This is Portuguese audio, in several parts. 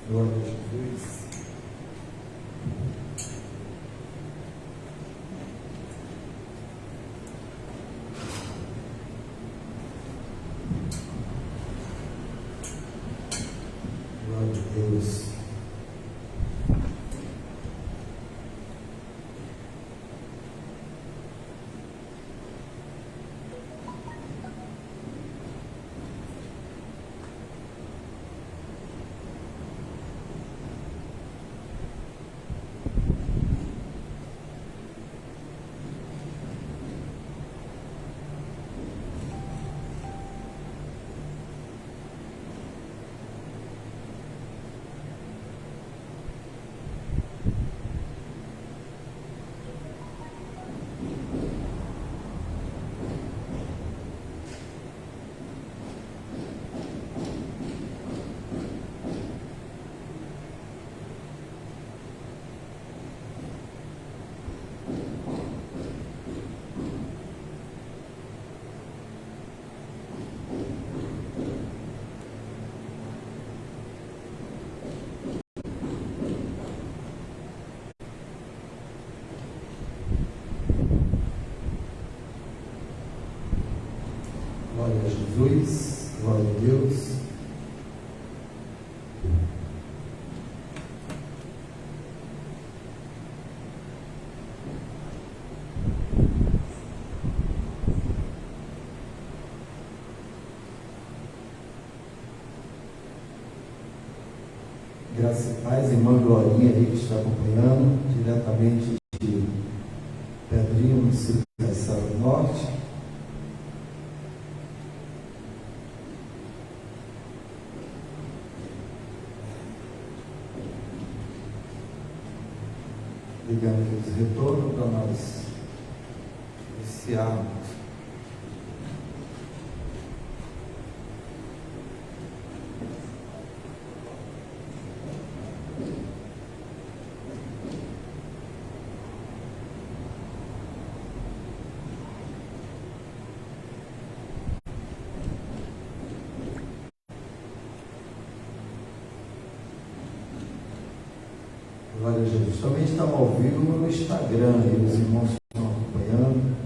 Glória a Jesus. Glória a Deus. Glória a Jesus, glória a Deus. Graça e paz, irmã Glorinha aí que está acompanhando diretamente de Pedrinho, município de Caiçara do Norte. Ligando aqui os retornos para nós iniciarmos. Glória a Jesus. Também estamos ao vivo no Instagram, e os irmãos estão acompanhando.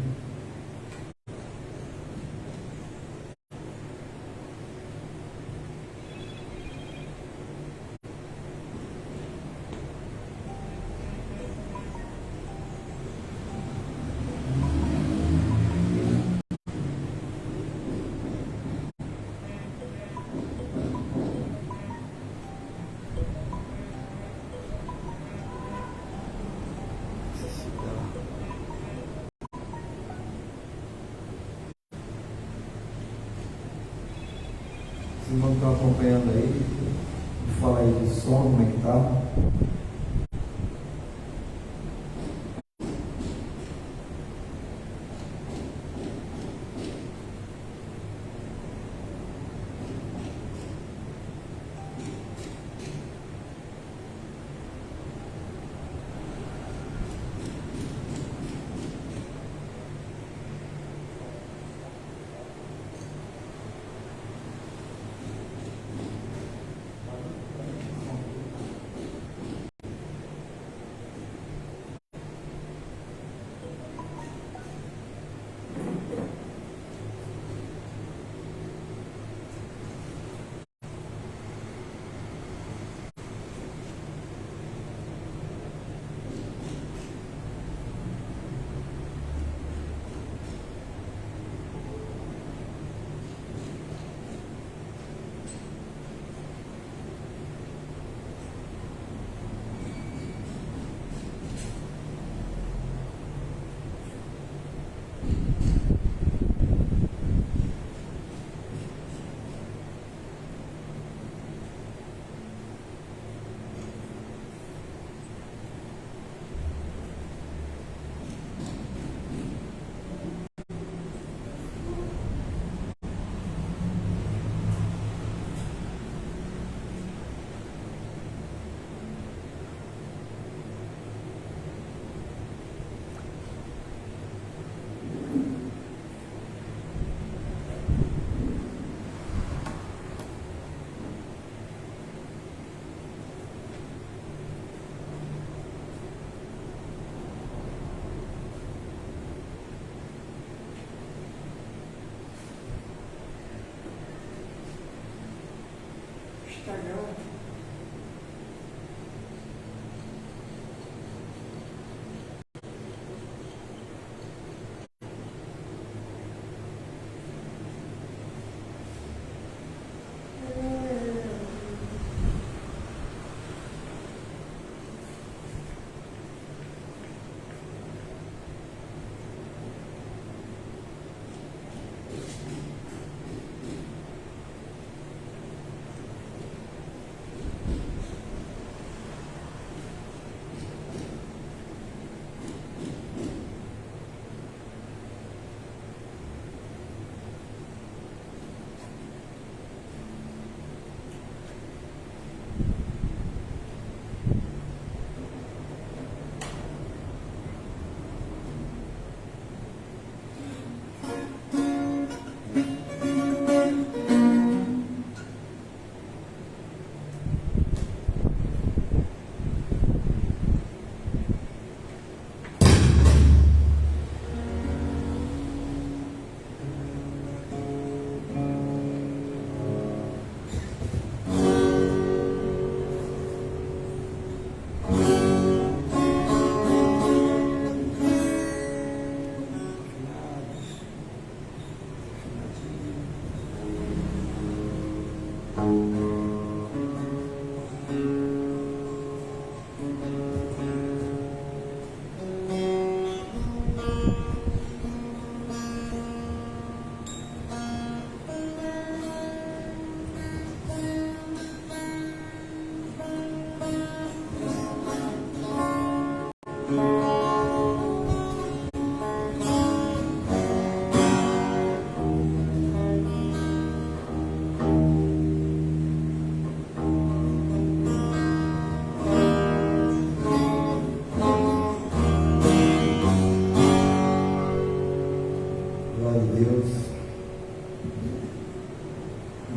Os irmãos estão acompanhando aí. Vou falar aí do som, como é que está.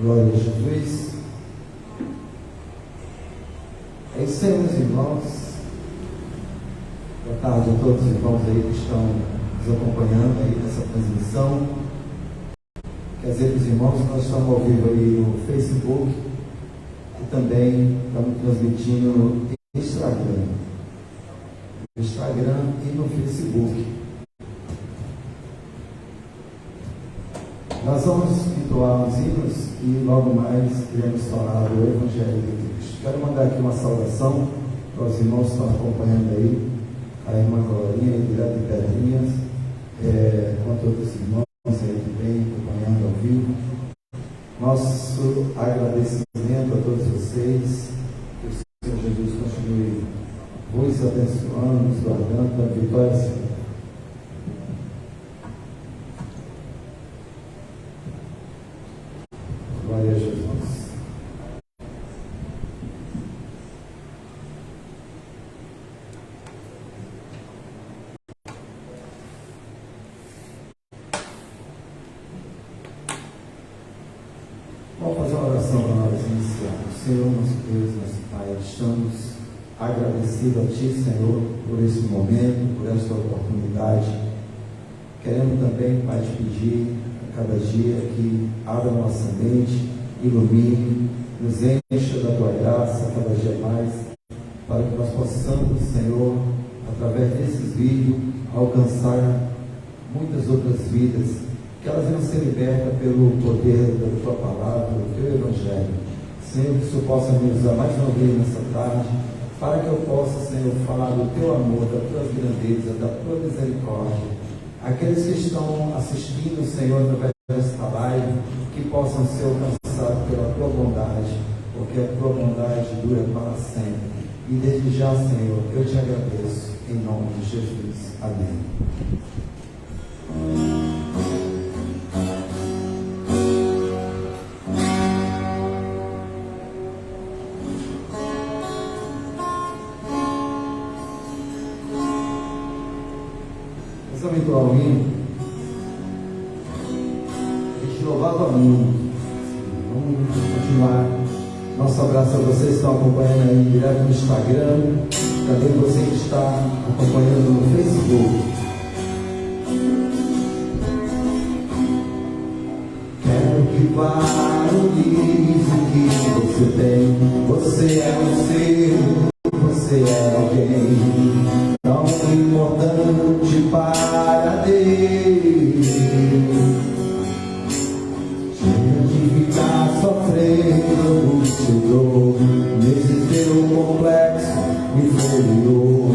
Glória a Jesus. É isso aí, meus irmãos. Boa tarde a todos os irmãos aí que estão nos acompanhando aí nessa transmissão. Quer dizer, meus irmãos, nós estamos ao vivo aí no Facebook e também estamos transmitindo no Instagram. No Instagram e no Facebook. Nós vamos entoar os hinos e logo mais iremos falar do Evangelho de Cristo. Quero mandar aqui uma saudação para os irmãos que estão acompanhando aí, a irmã Glorinha, direto de Pedrinhas, com todos os irmãos aí que vêm acompanhando ao vivo. Nosso agradecimento a todos vocês, que o Senhor Jesus continue vos abençoando, nos guardando da vitória, Senhor. Glória a Jesus. Vamos fazer uma oração para nós iniciarmos. Senhor, nosso Deus, nosso Pai, estamos agradecidos a Ti, Senhor, por esse momento, por esta oportunidade. Queremos também, Pai, te pedir cada dia que abra nossa mente, ilumine, nos encha da tua graça cada dia mais, para que nós possamos, Senhor, através desses vídeos, alcançar muitas outras vidas, que elas venham ser libertas pelo poder da tua palavra, do teu Evangelho. Senhor, que o Senhor possa me usar mais uma vez nessa tarde, para que eu possa, Senhor, falar do teu amor, das tuas grandezas, da tua misericórdia. Aqueles que estão assistindo, Senhor, através desta live, que possam ser alcançados pela tua bondade, porque a tua bondade dura para sempre. E desde já, Senhor, eu te agradeço, em nome de Jesus. Amém. Vamos entrar ao hino. A gente louvava muito. Vamos continuar. Nosso abraço a vocês que estão acompanhando aí direto no Instagram. Também você que está acompanhando no Facebook. Quero que valorize o que você você tem. Você é um ser, você é alguém tão importante para Deus. Chega de ficar sofrendo o seu dor nesse seu complexo inferior,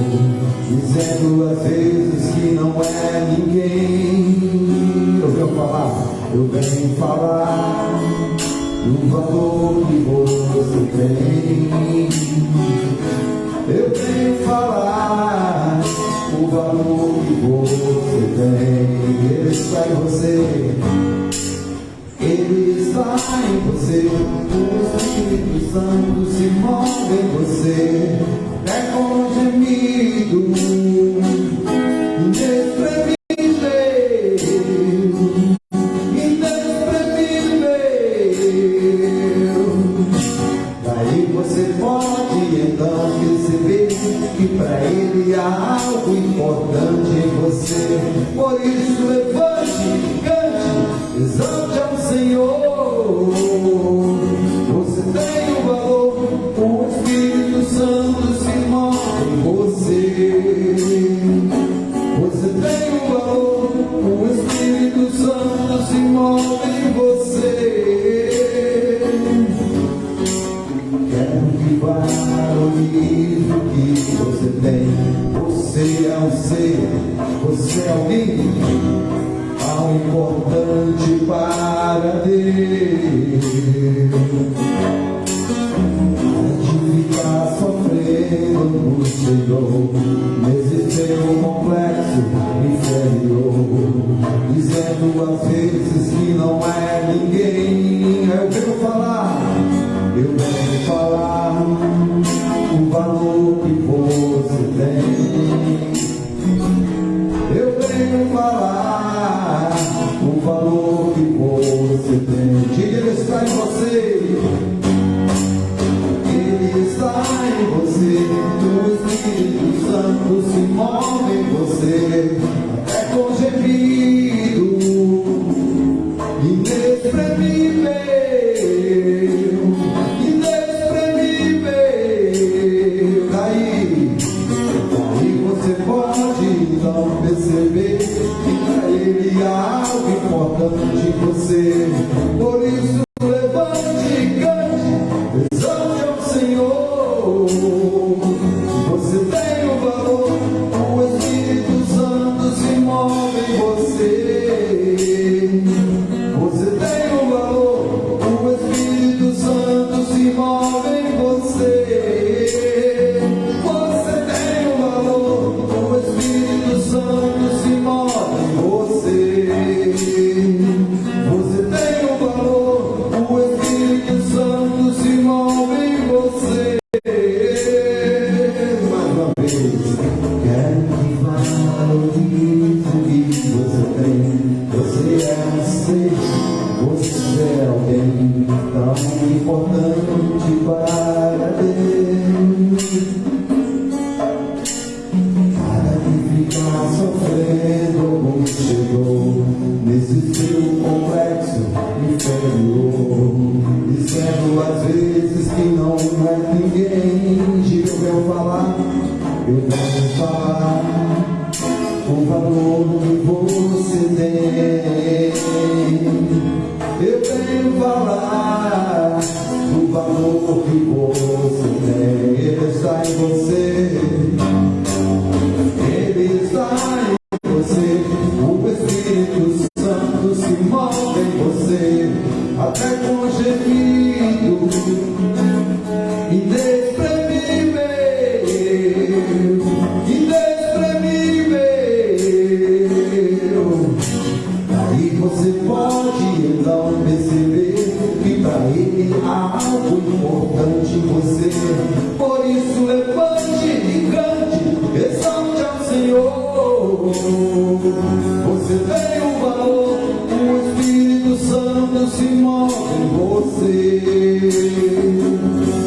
dizendo às vezes que não é ninguém. Eu venho falar, eu venho falar do valor que você tem. Eu venho falar o valor que você tem. Ele está em você, Ele está em você. O Espírito Santo se move em você. É com gemido inexprimível, inexprimível. Daí você pode então perceber que para Ele há algo importante em você. Por isso levante, cante, exalte ao Senhor. Você tem o valor, o Espírito Santo se move em você. Você tem o valor, o Espírito Santo se move em você. Quero que valorize o que você tem. Você é um ser, você é alguém tão importante para Deus. De ficar sofrendo no Senhor, nesse seu complexo inferior, dizendo às vezes que não é ninguém. Eu venho falar, eu venho falar o valor que você tem. Eu venho falar o valor que você tem. Diga, Ele está em você. Ele está em você. O Espírito Santo se move em você. Até com gemido inexprimível, inexprimível. Daí você pode então perceber que para Ele há algo importante em você. Por isso levante e cante, exalte ao Senhor. Você tem o valor, o Espírito Santo se move em você. Você tem o valor, o Espírito Santo se move em você. Você tem o valor, o Espírito Santo se move em você. Você tem o valor, o Espírito Santo se move em você. Mais uma vez, quero que valorize o que você tem. Você é um ser, você é alguém tão importante para Deus. Para de ficar sofrendo como chegou nesse seu complexo inferior, dizendo às vezes que não é ninguém. Diga, eu venho falar, eu venho falar o valor que você tem. Eu venho falar o valor que você tem. Ele está em você. Ele está em você. O Espírito Santo se move em você. Até com gemido inexprimível, inexprimível. Aí você pode então perceber que para Ele há algo importante em você. Por isso levante e cante, exalte ao Senhor. Você tem o valor, o Espírito Santo se move em você.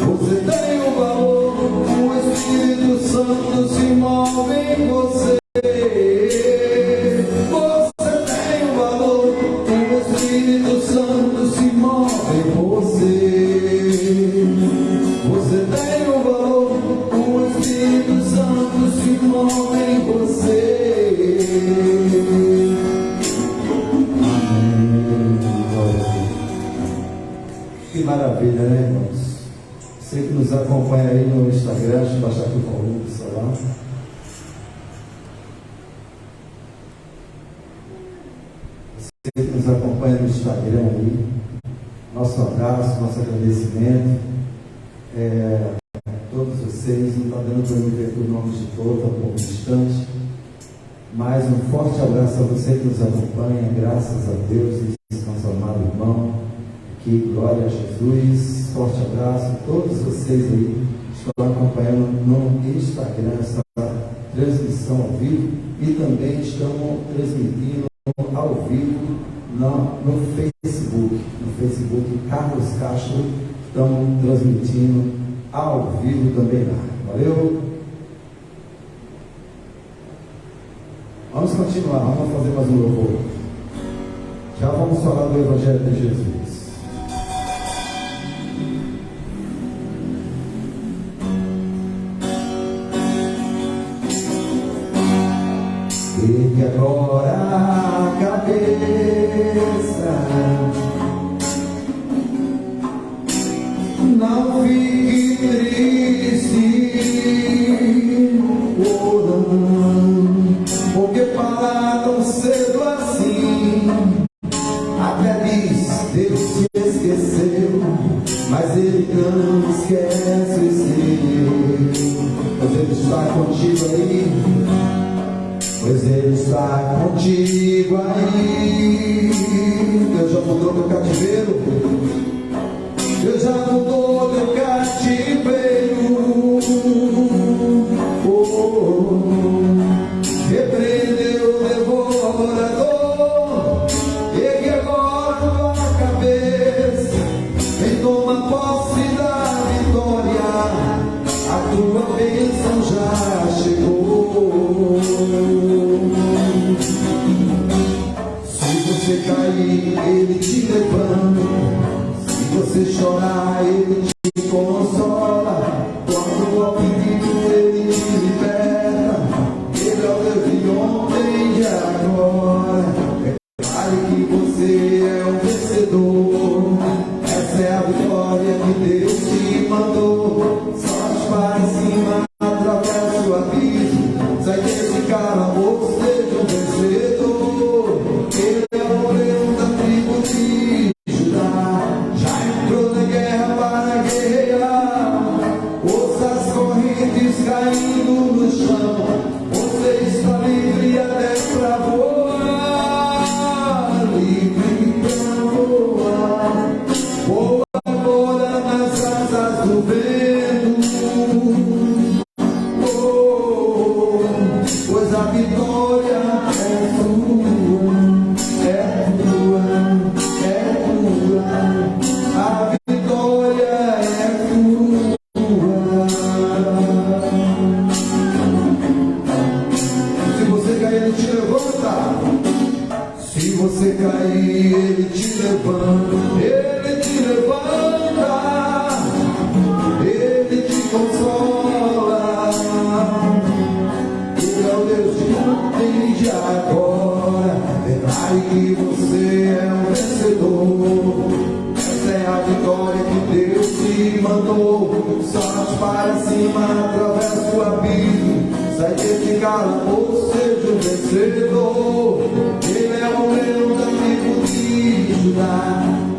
Você tem o valor, o Espírito Santo se move em você. Você tem o valor, o Espírito Santo se move em você. maravilha, né, irmãos? Você que nos acompanha aí no Instagram, deixa eu baixar aqui o volume do celular. Você que nos acompanha no Instagram aí, nosso abraço, nosso agradecimento. Todos vocês, não está dando para me ver o nome de todos, está um pouco distante, mas um forte abraço a você que nos acompanha, graças a Deus, esse nosso amado irmão, que glória a Jesus, forte abraço a todos vocês aí que estão acompanhando no Instagram essa transmissão ao vivo e também estamos transmitindo ao vivo no Facebook Carlos Castro, estamos transmitindo ao vivo também lá. Valeu? Vamos continuar, vamos fazer mais um louvor. Já vamos falar do Evangelho de Jesus. Ergue agora a cabeça, não fique triste, porque para tão cedo assim, até diz, Deus se esqueceu, mas Ele não esquece o seu. Pois Ele está contigo aí, pois Ele está contigo aí. Deus já mudou meu cativeiro, Deus já mudou meu cativeiro. Repreendeu o devorador, ergue agora a cabeça, vem toma posse da vitória, a tua bênção já chegou. Se você cair, Ele te levanta, se você chorar, Ele te consola, quando o oprimido Ele te liberta, Ele é o Deus de ontem e de agora. Declare que você é um vencedor, essa é a vitória que Deus te mandou. Solte para cima, atravessa o abismo, sai desse calabouço, seja um vencedor. Ele é o leão da tribo de Judá, já entrou na guerra para guerrear. Ouça as correntes caindo no chão, você está livre até para voar, livre para voar. Voa agora nas asas do vento, pois a vitória é tua, é tua, é tua, a vitória é tua. Se você cair, Ele te levanta. Se você cair, Ele te levanta. Ele te levanta, Ele te consola. Ele é o Deus de ontem e de agora. Declare que você é um vencedor, essa é a vitória que Deus te mandou. Solte para cima, atravessa o abismo, sai desse calabouço, seja um vencedor. Ele é o leão da tribo de Judá,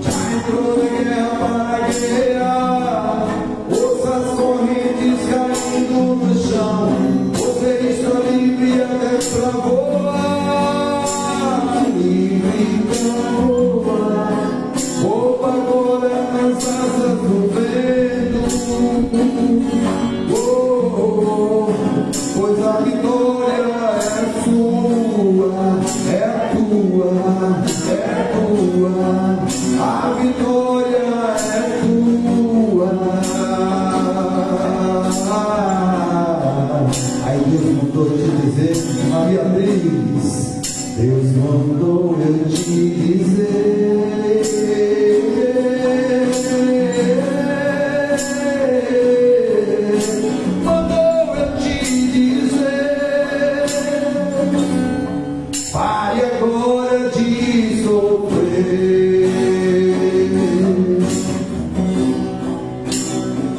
já entrou na guerra para guerrear. Ouça as correntes caindo no chão, você está livre até para voar, livre para voar. Voa agora nas asas do vento, pois a vitória é sua, é tua, é tua, a vitória é tua. Aí Deus mandou te dizer, Maria Beatriz, Deus mandou eu te dizer,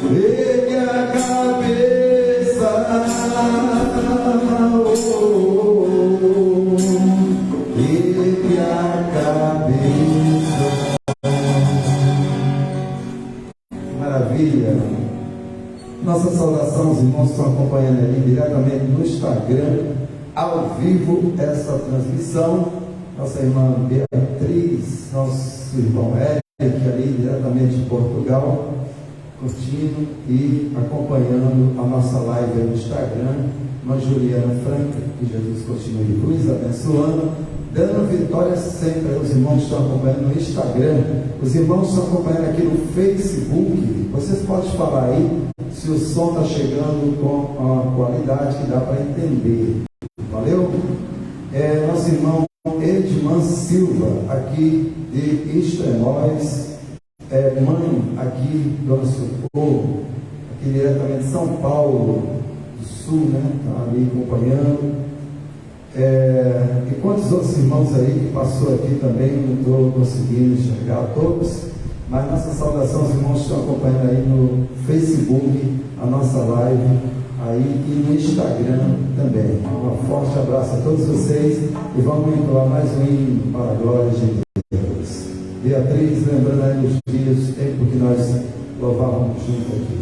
Ele é a cabeça, ele é a cabeça. Maravilha. Nossa saudação, os irmãos que estão acompanhando ali diretamente no Instagram, ao vivo, essa transmissão. Nossa irmã Beatriz, nosso irmão Eric, ali diretamente de Portugal, curtindo e acompanhando a nossa live no Instagram. Irmã Juliana Franca, que Jesus continue luz, abençoando, dando vitória sempre aos irmãos que estão acompanhando no Instagram. Os irmãos que estão acompanhando aqui no Facebook, vocês podem falar aí se o som está chegando com a qualidade que dá para entender. Valeu? Nosso irmão Edman Silva, aqui de Isto é Nós, mãe aqui, Dona Socorro, aqui diretamente de São Paulo do Sul, né? Está ali acompanhando. E quantos outros irmãos aí que passou aqui também, não estou conseguindo enxergar todos, mas nossa saudação aos irmãos que estão acompanhando aí no Facebook, a nossa live aí e no Instagram também. Um forte abraço a todos vocês e vamos entoar mais um hino para a glória de Deus. Beatriz, lembrando aí os dias, tempo que nós louvávamos junto aqui.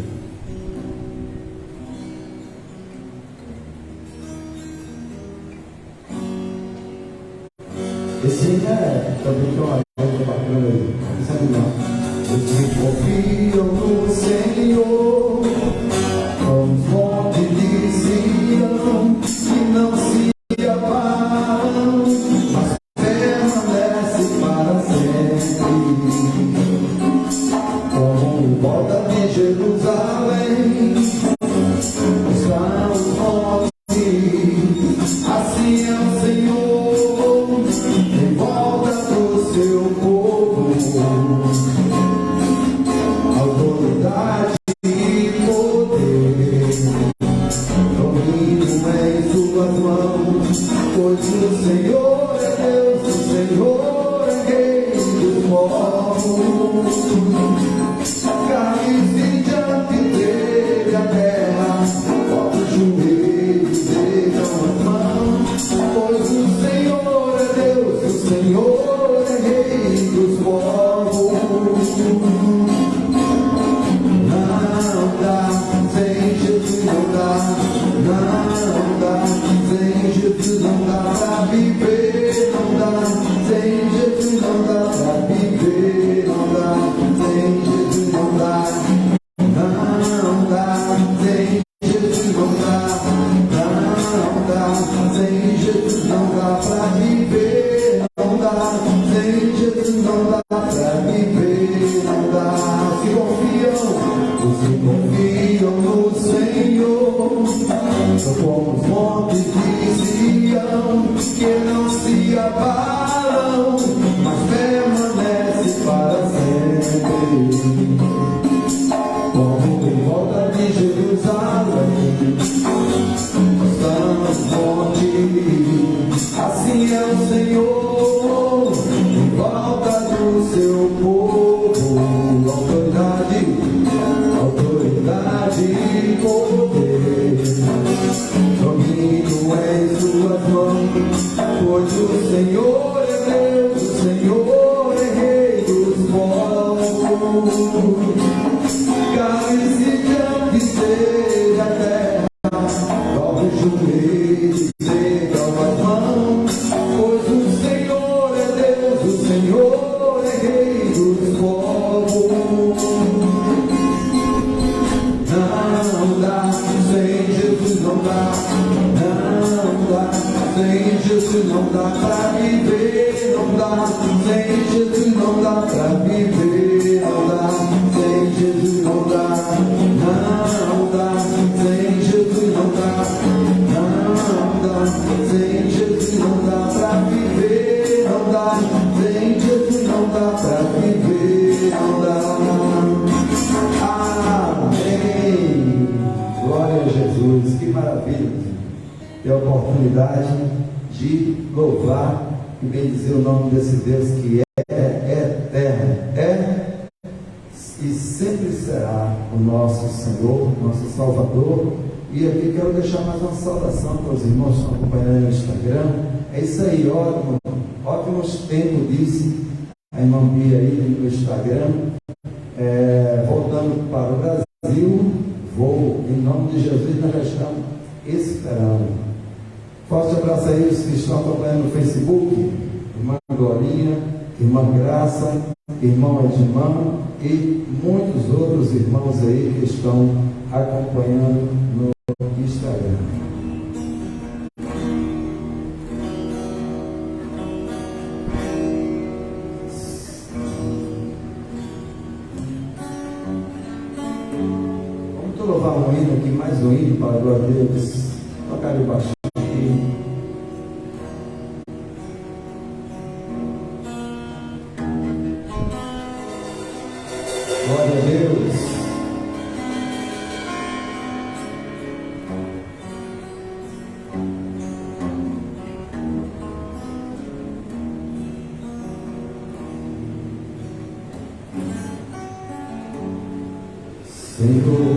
Esse também tem uma letra bacana aí. Os que confiam no Senhor, como os montes de Sião, que não se abalam, mas permanecem para sempre. Como volta de Jerusalém, estão os montes, assim é o Senhor, em volta do seu povo. Autoridade e poder, domínio em suas mãos, pois o Senhor é Deus, o Senhor é Rei dos povos. Cai-se diante dele a terra, bota os joelhos, beijam as mãos, pois o Senhor é Deus, o Senhor é Rei dos povos. Não dá, sem Jesus não dá, não dá, sem Jesus não dá pra viver, não dá, sem Jesus não dá pra viver, não dá, sem Jesus não dá, não dá, sem Jesus não dá, não dá, sem Jesus não dá pra viver, não dá, sem Jesus não dá pra viver, não dá. Os que confiam no Senhor, são como os montes de Sião, que não se abalam, mas permanecem para sempre. Como em volta de Jerusalém, estão os montes, assim é o Senhor, em volta do seu povo. Autoridade e poder, domínio em suas mãos, pois o Senhor é Deus, o Senhor é Rei dos povos. Cai-se diante dele a terra, dobre os joelhos, estendam as mãos, pois o Senhor é Deus, o Senhor é Rei dos povos. Não dá, sem Jesus não dá, não dá, sem Jesus não dá pra viver, não dá, sem Jesus não dá pra viver, não dá, sem Jesus não dá, não dá, sem Jesus não dá, não dá, sem Jesus não dá pra viver, não dá, sem Jesus não dá pra viver, não dá. Amém. Glória a Jesus, que maravilha ter a oportunidade de louvar e bendizer o nome desse Deus que é eterno, e sempre será o nosso Senhor, nosso Salvador. E aqui quero deixar mais uma saudação para os irmãos que estão acompanhando no Instagram. É isso aí, ótimos tempos, disse a irmã Bia aí no Instagram. Voltando para o Brasil, vou, em nome de Jesus, nós já estamos esperando. Forte abraço aí os que estão acompanhando no Facebook, irmã Glorinha, irmã Graça, irmão Edmão e muitos outros irmãos aí que estão acompanhando no Instagram. Vamos louvar um hino aqui, mais um hino para a glória de Deus. Tocar o baixo aqui. Glória a Deus. Senhor,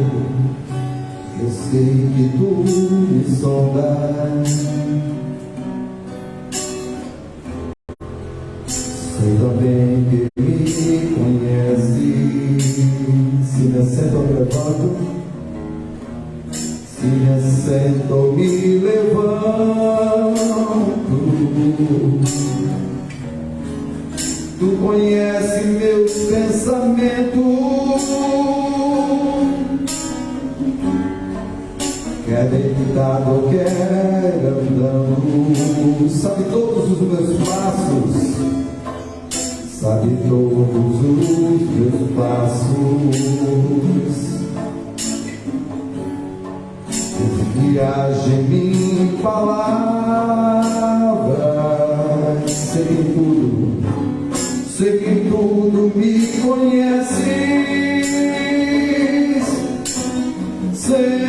eu sei que tu me sondas, sei também que me conheces. Se me assento eu me levanto, se me assento eu me levanto. Tu conheces meus pensamentos, quer deitado, quer andando, sabe todos os meus passos, sabe todos os meus passos. Viaja em mim palavras, sei que tudo me conheces, Senhor,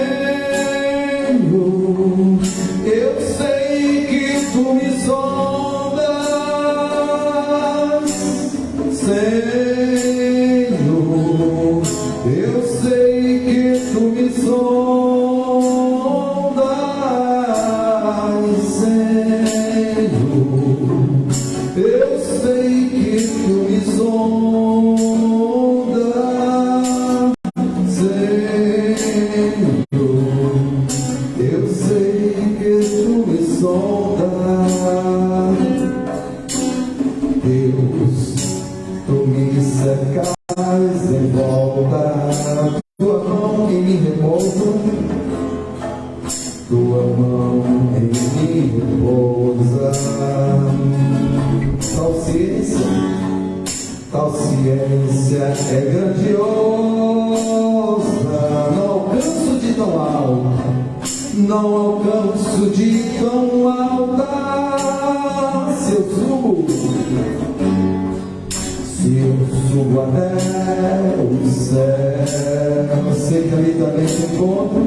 eu sei que tu me sondas, Senhor, eu sei que tu me sondas, Senhor, eu sei que tu me sondas, Senhor, eu sei que tu me sondas. Deus, tu me cercas em volta, tua mão em mim repousa, tua mão em mim repousa. Tal ciência é grandiosa, não alcanço de tão alta, não alcanço de tão alta. Se eu subo até o céu, sei que ali também te encontro,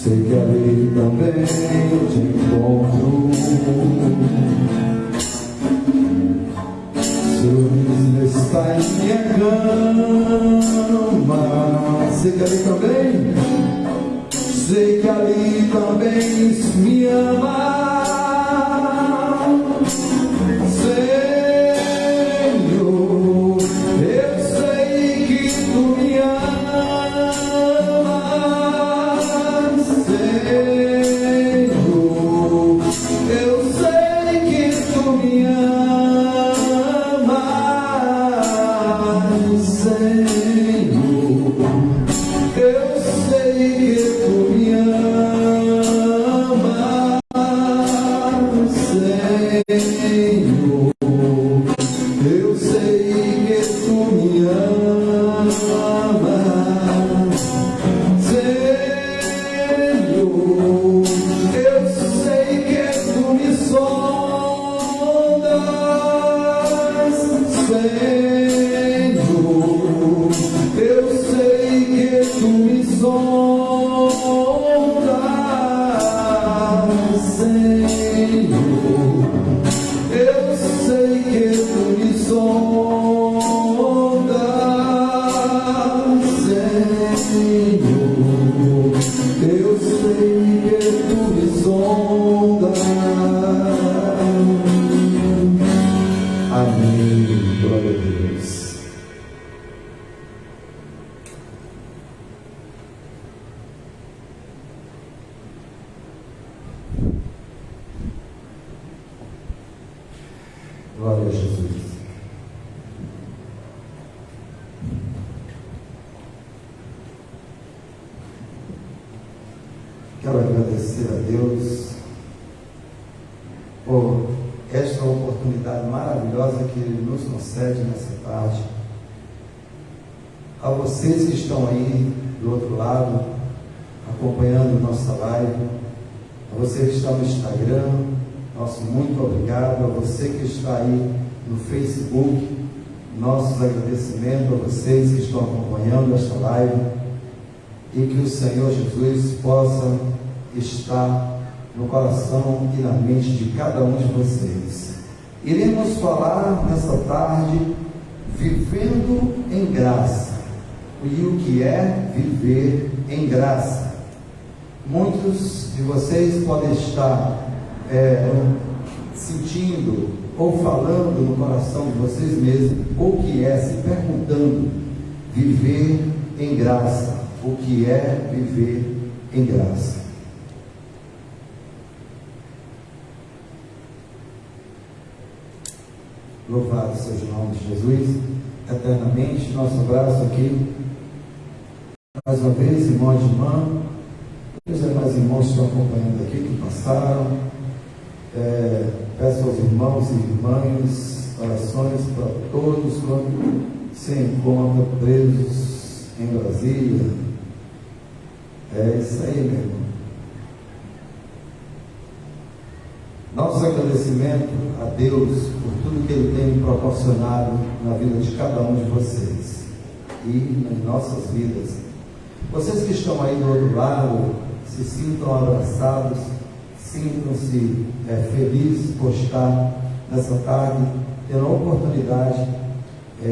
sei que ali também te encontro. Deus está em minha cama, sei que ali também me ama, Senhor, eu sei que tu me amas, Senhor, eu sei que tu me amas, Senhor, eu sei que tu me amas, Senhor, eu sei que tu me amas, Senhor, eu sei que tu me sondas, Senhor, eu sei que tu me sondas, Senhor, eu sei que tu me sondas, Senhor, eu sei que tu me sondas. Amém. Glória a Deus. Glória a Jesus. Quero agradecer a Deus por esta oportunidade maravilhosa que Ele nos concede nessa tarde. A vocês que estão aí do outro lado, acompanhando nossa live, a você que está no Instagram, nosso muito obrigado. A você que está aí no Facebook, nossos agradecimentos a vocês que estão acompanhando esta live, e que o Senhor Jesus possa estar no coração e na mente de cada um de vocês. Iremos falar nessa tarde vivendo em graça. E o que é viver em graça? Muitos de vocês podem estar sentindo ou falando no coração de vocês mesmos o que é, se perguntando, viver em graça. O que é viver em graça? Louvado seja o nome de Jesus eternamente. Nosso abraço aqui mais uma vez, irmãos e irmãs, os demais irmãos que estão acompanhando aqui, que passaram. Peço aos irmãos e irmãs orações para todos quando se encontram presos em Brasília. É isso aí, meu irmão. Nosso agradecimento a Deus por tudo que Ele tem proporcionado na vida de cada um de vocês e nas nossas vidas. Vocês que estão aí do outro lado, se sintam abraçados, sintam-se felizes por estar nessa tarde, tendo a oportunidade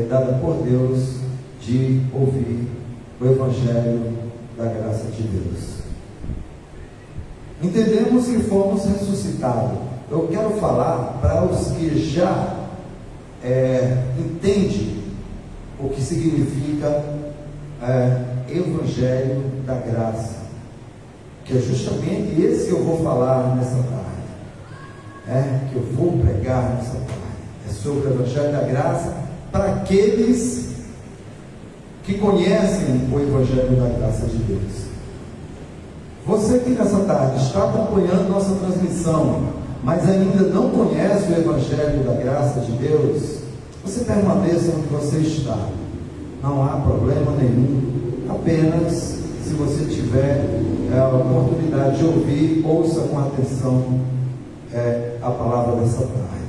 dada por Deus de ouvir o Evangelho da graça de Deus. Entendemos que fomos ressuscitados. Eu quero falar para os que já entendem o que significa Evangelho da graça, que é justamente esse que eu vou falar nessa tarde, que eu vou pregar nessa tarde, é sobre o Evangelho da graça para aqueles que conhecem o Evangelho da graça de Deus. Você que nessa tarde está acompanhando nossa transmissão, mas ainda não conhece o Evangelho da graça de Deus, você permaneça onde você está, não há problema nenhum. Apenas, se você tiver a oportunidade de ouvir, ouça com atenção a palavra dessa tarde.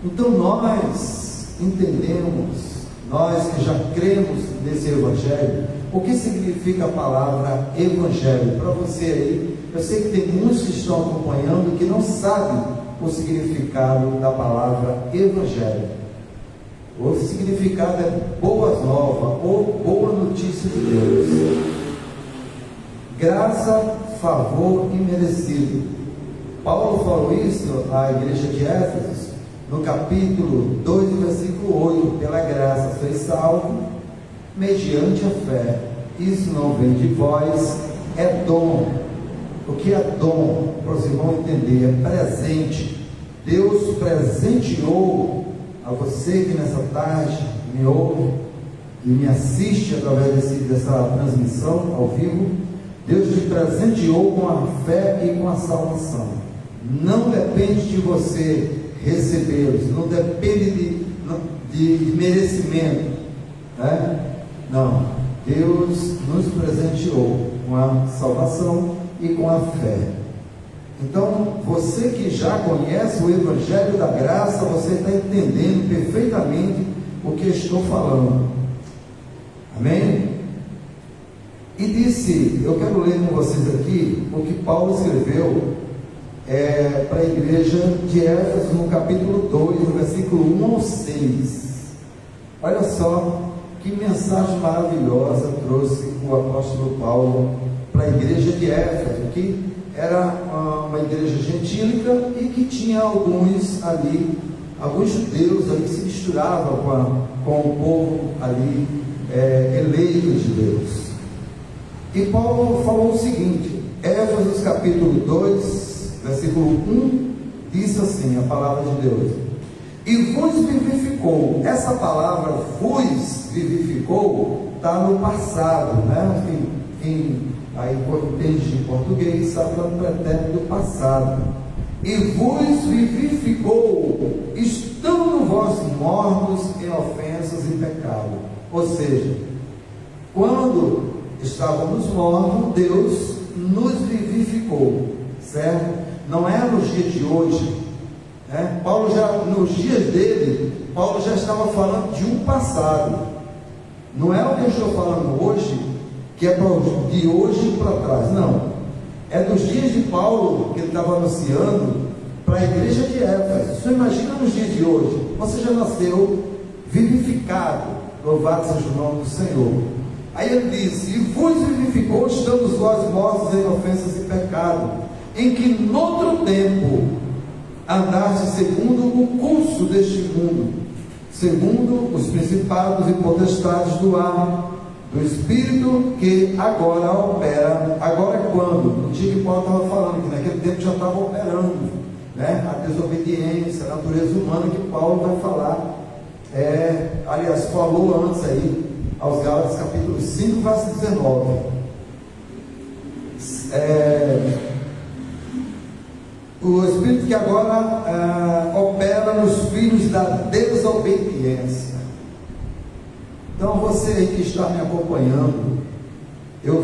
Então nós entendemos, nós que já cremos nesse Evangelho, o que significa a palavra Evangelho. Para você aí, eu sei que tem muitos que estão acompanhando que não sabem o significado da palavra Evangelho. O significado é boas novas ou boa notícia de Deus. Graça, favor e merecido. Paulo falou isso à igreja de Éfeso, no capítulo 2, versículo 8: pela graça sois salvos, mediante a fé. Isso não vem de vós, é dom. O que é dom? Para os irmãos entender, é presente. Deus presenteou a você que nessa tarde me ouve e me assiste através dessa transmissão ao vivo. Deus te presenteou com a fé e com a salvação. Não depende de você recebê-los, não depende de merecimento, Não, Deus nos presenteou com a salvação e com a fé. Então, você que já conhece o Evangelho da graça, você está entendendo perfeitamente o que estou falando. Amém? E disse, eu quero ler com vocês aqui o que Paulo escreveu para a igreja de Éfeso, no capítulo 2, no versículo 1 ao 6. Olha só que mensagem maravilhosa trouxe o apóstolo Paulo para a igreja de Éfeso, que era uma igreja gentílica e que tinha alguns ali, alguns judeus ali que se misturavam com o povo ali eleito de Deus. E Paulo falou o seguinte, Éfeso capítulo 2, versículo 1, diz assim a palavra de Deus: e vos vivificou. Essa palavra vos vivificou está no passado, né? Quem aí entende de português sabe que é um pretérito do passado. E vos vivificou, estando vós mortos em ofensas e pecado. Ou seja, quando estávamos mortos, Deus nos vivificou, certo? Não é nos dias de hoje, né? Paulo já, nos dias dele, Paulo já estava falando de um passado. Não é o que eu estou falando hoje, que é de hoje para trás, não. É dos dias de Paulo que ele estava anunciando para a igreja de Éfeso. Você imagina nos dias de hoje, você já nasceu vivificado, louvado seja o nome do Senhor. Aí ele diz: e vos vivificou, estando vós mortos em ofensas e pecado, em que noutro tempo andaste segundo o curso deste mundo, segundo os principados e potestades do ar, do Espírito que agora opera. Agora é quando? No dia que Paulo estava falando, que naquele tempo já estava operando, né? A desobediência, a natureza humana, que Paulo vai falar, aliás, falou antes aí, aos Gálatas capítulo 5, verso 19. O Espírito que agora opera nos filhos da desobediência. Então você aí que está me acompanhando, eu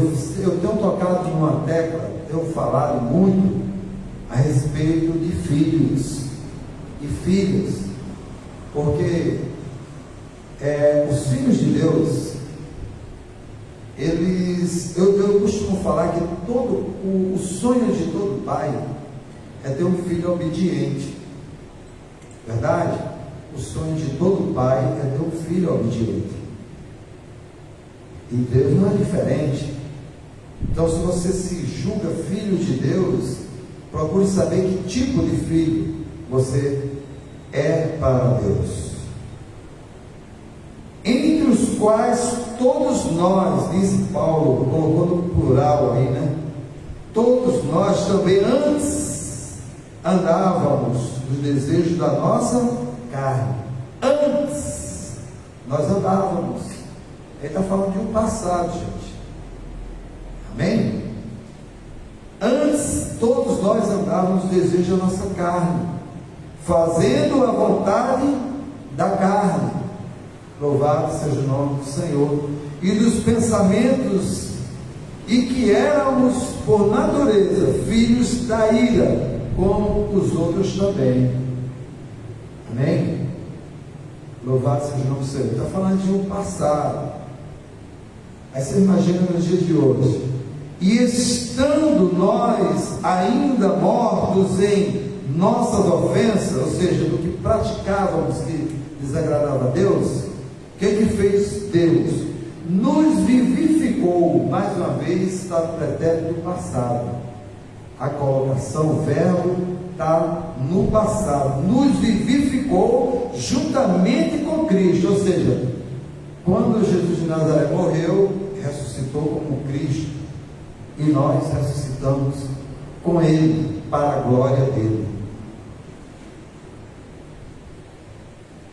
tenho tocado numa tecla, tenho falado muito a respeito de filhos e filhas, porque os filhos de Deus, eu costumo falar que o sonho de todo pai é ter um filho obediente, verdade? O sonho de todo pai é ter um filho obediente. E Deus não é diferente. Então, se você se julga filho de Deus, procure saber que tipo de filho você é para Deus. Entre os quais todos nós, diz Paulo, colocou no plural aí, né? Todos nós também antes andávamos nos desejos da nossa carne. Antes nós andávamos. Ele está falando de um passado, gente. Amém? Antes, todos nós andávamos no desejo da nossa carne, fazendo a vontade da carne. Louvado seja o nome do Senhor. E dos pensamentos, e que éramos, por natureza, filhos da ira, como os outros também. Amém? Louvado seja o nome do Senhor. Está falando de um passado. Aí você imagina nos dias de hoje. E estando nós ainda mortos em nossas ofensas, ou seja, do que praticávamos que desagradava a Deus, o que fez Deus? Nos vivificou. Mais uma vez está no pretérito do passado. A colocação, o verbo está no passado. Nos vivificou juntamente com Cristo, ou seja, quando Jesus de Nazaré morreu, ressuscitou como Cristo, e nós ressuscitamos com Ele, para a glória dele.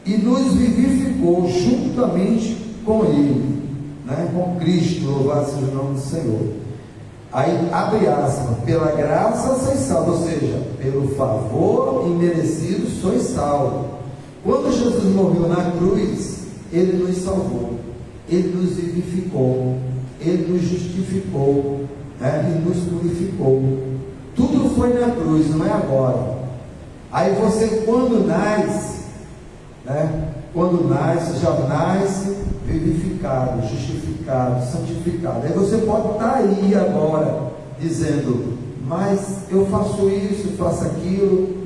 E nos vivificou juntamente com Ele, né? Com Cristo, louvado seja o nome do Senhor. Aí, abre aspas, pela graça sois salvos, ou seja, pelo favor imerecido sois salvos. Quando Jesus morreu na cruz, Ele nos salvou, Ele nos vivificou, Ele nos justificou, né? E nos purificou. Tudo foi na cruz, não é agora. Aí você, quando nasce, né? Quando nasce, já nasce vivificado, justificado, santificado. Aí você pode estar aí agora dizendo: mas eu faço isso, faço aquilo.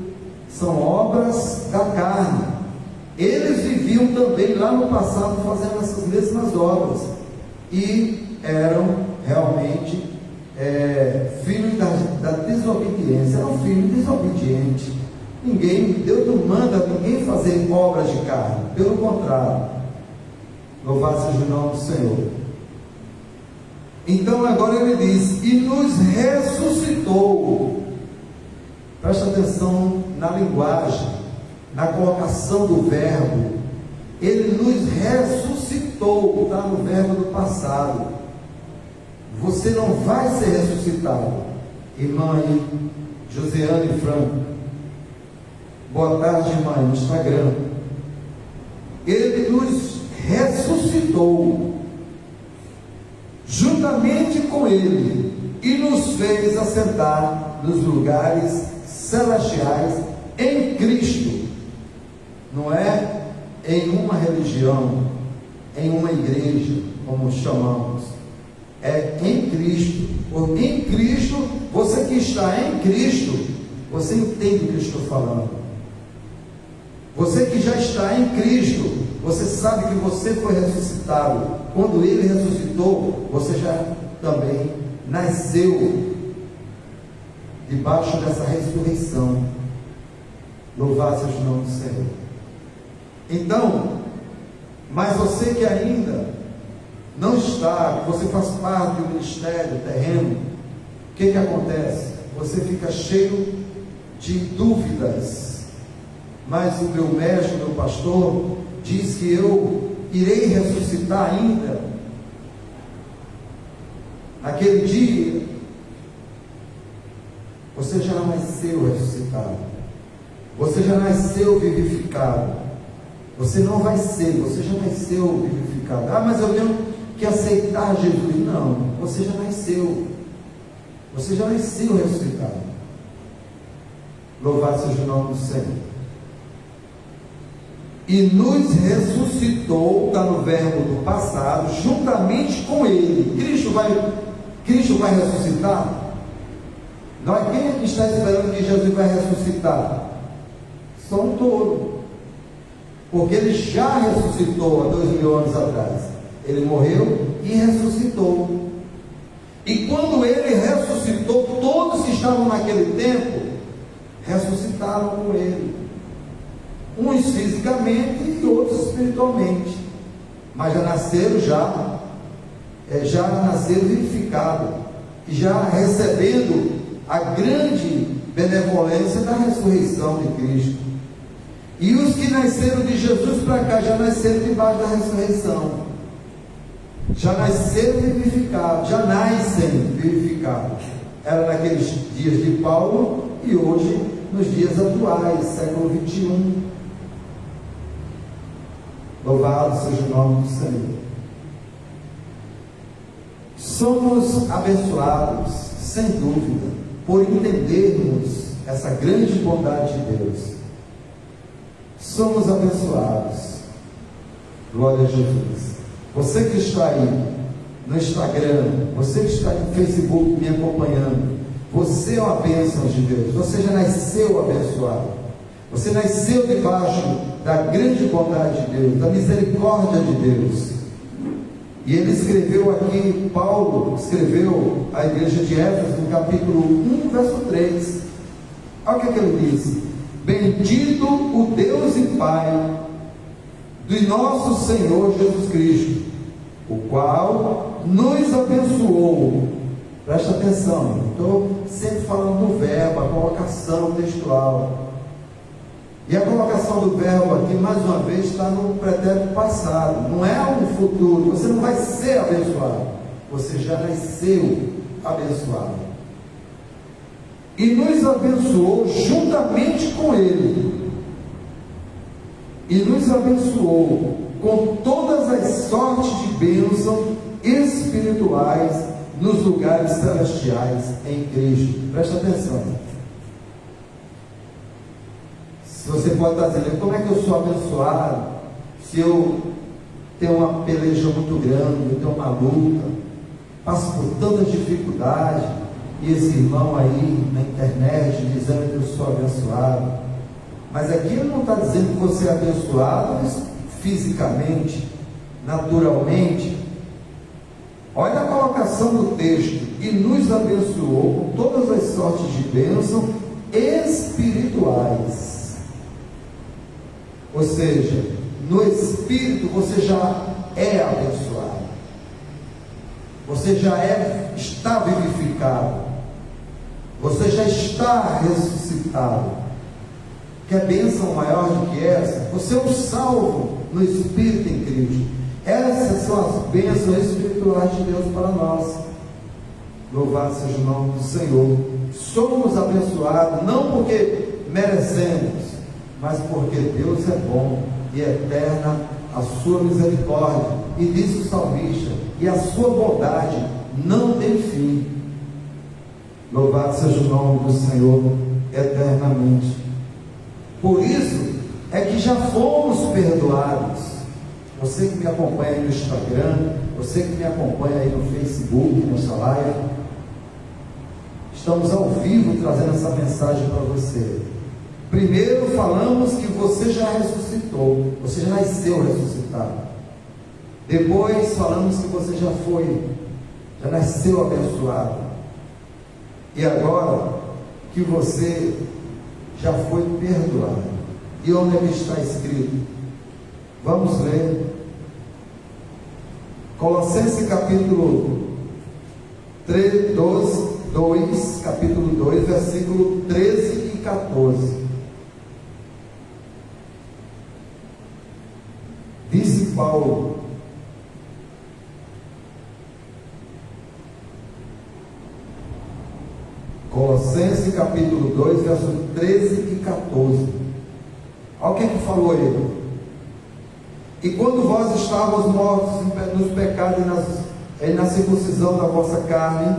São obras da carne. eles viviam também lá no passado fazendo essas mesmas obras, e eram realmente filhos da desobediência, eram filhos desobedientes. Deus não manda ninguém fazer obras de carne, pelo contrário. Louvado seja o nome do Senhor. Então agora ele diz: e nos ressuscitou. Presta atenção na linguagem, na colocação do verbo. Ele nos ressuscitou, está no verbo do passado. Você não vai ser ressuscitado. Irmã Josiane Franco, boa tarde, irmã, no Instagram. Ele nos ressuscitou juntamente com ele e nos fez assentar nos lugares celestiais em Cristo. Não é em uma religião, em uma igreja, como chamamos. É em Cristo. Porque em Cristo, você que está em Cristo, você entende o que eu estou falando. Você que já está em Cristo, você sabe que você foi ressuscitado. Quando Ele ressuscitou, você já também nasceu debaixo dessa ressurreição. Louvado seja o nome do Senhor. Então, mas você que ainda não está, você faz parte do ministério terreno, o que acontece? Você fica cheio de dúvidas. Mas o meu mestre, o meu pastor, diz que eu irei ressuscitar ainda naquele dia. Você já nasceu ressuscitado, você já nasceu vivificado. Você não vai ser, você já nasceu vivificado. Ah, mas eu tenho que aceitar Jesus. Não, você já nasceu, você já nasceu ressuscitado. Louvado seja o nome do Senhor. E nos ressuscitou, está no verbo do passado, juntamente com Ele. Cristo vai ressuscitar? Quem está esperando que Jesus vai ressuscitar? Só um tolo. Porque Ele já ressuscitou há 2000 anos atrás. Ele morreu e ressuscitou. E quando Ele ressuscitou, todos que estavam naquele tempo ressuscitaram com Ele. Uns fisicamente e outros espiritualmente, mas já nasceram vivificados, e já recebendo a grande benevolência da ressurreição de Cristo. E os que nasceram de Jesus para cá já nasceram debaixo da ressurreição, já nasceram vivificados, já nascem vivificados. Era naqueles dias de Paulo e hoje nos dias atuais, século 21. Louvado seja o nome do Senhor. Somos abençoados, sem dúvida, por entendermos essa grande bondade de Deus. Somos abençoados. Glória a Jesus. Você que está aí no Instagram, você que está no Facebook me acompanhando, você é uma bênção de Deus. Você já nasceu abençoado. Você nasceu debaixo da grande bondade de Deus, da misericórdia de Deus. E ele escreveu aqui, Paulo escreveu à igreja de Éfeso, no capítulo 1, verso 3. Olha o que ele diz: bendito o Deus e Pai do nosso Senhor Jesus Cristo, o qual nos abençoou. Presta atenção, estou sempre falando do verbo, a colocação textual. E a colocação do verbo aqui, mais uma vez, está no pretérito passado, não é um futuro. Você não vai ser abençoado, você já nasceu abençoado. E nos abençoou juntamente com Ele, e nos abençoou com todas as sortes de bênçãos espirituais nos lugares celestiais em Cristo. Presta atenção. Você pode estar dizendo: como é que eu sou abençoado se eu tenho uma peleja muito grande, eu tenho uma luta, passo por tantas dificuldades, e esse irmão aí na internet dizendo que eu sou abençoado? Mas aqui ele não está dizendo que você é abençoado fisicamente, naturalmente. Olha a colocação do texto: e nos abençoou com todas as sortes de bênção espirituais. Ou seja, no espírito você já é abençoado, você já está vivificado, você já está ressuscitado. Quer bênção maior do que essa? Você é um salvo no Espírito em Cristo. Essas são as bênçãos espirituais de Deus para nós. Louvado seja o nome do Senhor. Somos abençoados não porque merecemos, mas porque Deus é bom e eterna a sua misericórdia. E diz o salmista: e a sua bondade não tem fim. Louvado seja o nome do Senhor eternamente. Por isso é que já fomos perdoados. Você que me acompanha aí no Instagram, você que me acompanha aí no Facebook, nessa live, estamos ao vivo trazendo essa mensagem para você. Primeiro falamos que você já ressuscitou, você já nasceu ressuscitado. Depois falamos que você já nasceu abençoado. E agora que você já foi perdoado. E onde é que está escrito? Vamos ler Colossenses capítulo 2, capítulo 2, versículo 13 e 14. Disse Paulo: Colossenses capítulo 2, versos 13 e 14. Olha o que falou ele: e quando vós estavas mortos nos pecados e na circuncisão da vossa carne,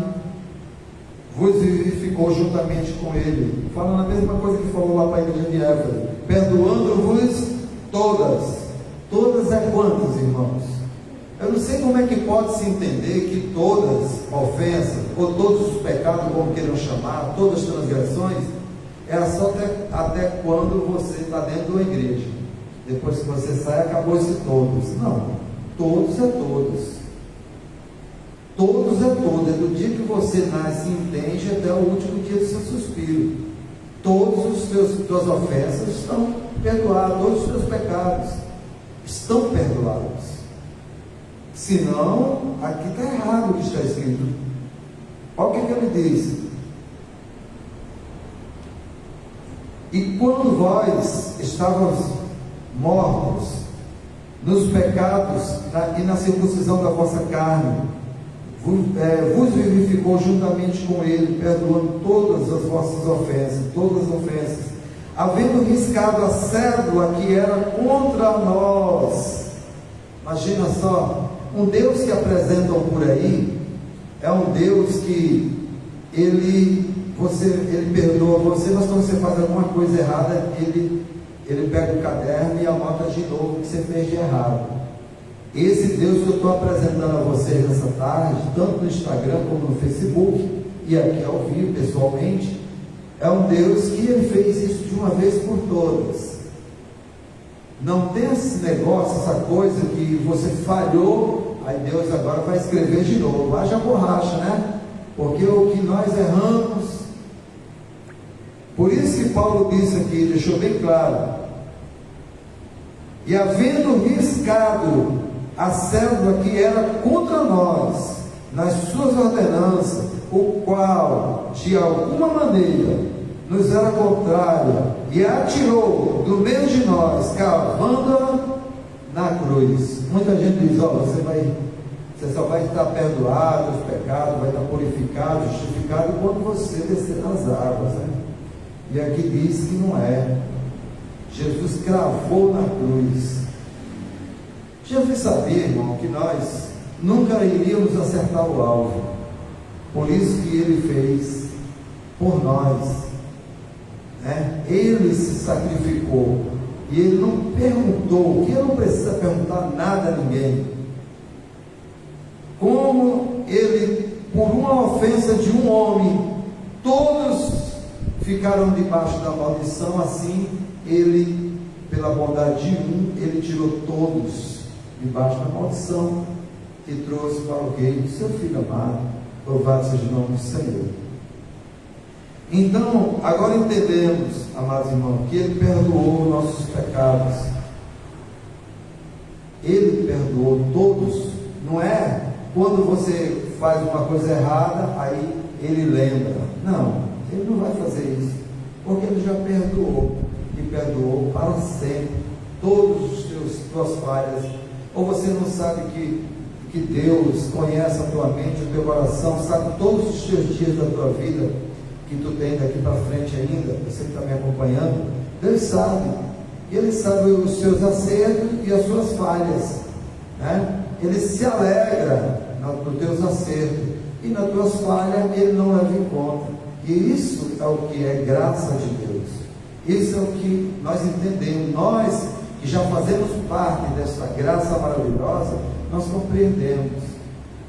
vos vivificou juntamente com ele. Falando a mesma coisa que falou lá para a igreja de Éfeso: perdoando-vos todas. Todas é quantas, irmãos? Eu não sei como é que pode se entender que todas ofensas, ou todos os pecados, como queiram chamar, todas as transgressões, é só até quando você está dentro da igreja. Depois que você sai, acabou-se todos. Não, todos é todos. Todos é todos. É do dia que você nasce e entende até o último dia do seu suspiro. Todas as tuas ofensas estão perdoadas, todos os teus pecados estão perdoados. Senão, aqui está errado o que está escrito. Olha o que ele diz: e quando vós estavas mortos nos pecados e na circuncisão da vossa carne, vos vivificou juntamente com ele, perdoando todas as vossas ofensas, havendo riscado a cédula que era contra nós. Imagina só, um Deus que apresentam por aí é um Deus que ele perdoa você, mas quando você faz alguma coisa errada, ele pega o caderno e anota de novo o que você fez de errado. Esse Deus que eu estou apresentando a vocês nessa tarde, tanto no Instagram como no Facebook, e aqui ao vivo, pessoalmente, é um Deus que ele fez isso de uma vez por todas. Não tem esse negócio, essa coisa que você falhou, aí Deus agora vai escrever de novo. Haja borracha, né? Porque o que nós erramos. Por isso que Paulo disse aqui, deixou bem claro: e havendo riscado a cédula que era contra nós, nas suas ordenanças, o qual de alguma maneira nos era contrária, e a atirou do meio de nós, cavando-a na cruz. Muita gente diz: você só vai estar perdoado os pecados, vai estar purificado, justificado quando você descer nas águas, né? E aqui diz que não é. Jesus cravou na cruz. Jesus sabia, irmão, que nós nunca iríamos acertar o alvo. Por isso que ele fez por nós, né? Ele se sacrificou. E ele não perguntou, que ele não precisa perguntar nada a ninguém. Como ele, por uma ofensa de um homem, todos ficaram debaixo da maldição, assim ele, pela bondade de um, ele tirou todos debaixo da maldição e trouxe para o reino seu Filho amado. Louvado seja o nome do Senhor. Então, agora entendemos, amados irmãos, que Ele perdoou nossos pecados. Ele perdoou todos. Não é quando você faz uma coisa errada, aí Ele lembra. Não, Ele não vai fazer isso, porque Ele já perdoou, e perdoou para sempre todos os tuas falhas. Ou você não sabe que Deus conhece a tua mente, o teu coração, sabe todos os teus dias da tua vida, que tu tem daqui para frente ainda, você que está me acompanhando, Deus sabe, e Ele sabe os seus acertos e as suas falhas, né? Ele se alegra nos teus acertos, e nas tuas falhas Ele não leva em conta, e isso é o que é graça de Deus, isso é o que nós entendemos, nós que já fazemos parte dessa graça maravilhosa, nós compreendemos.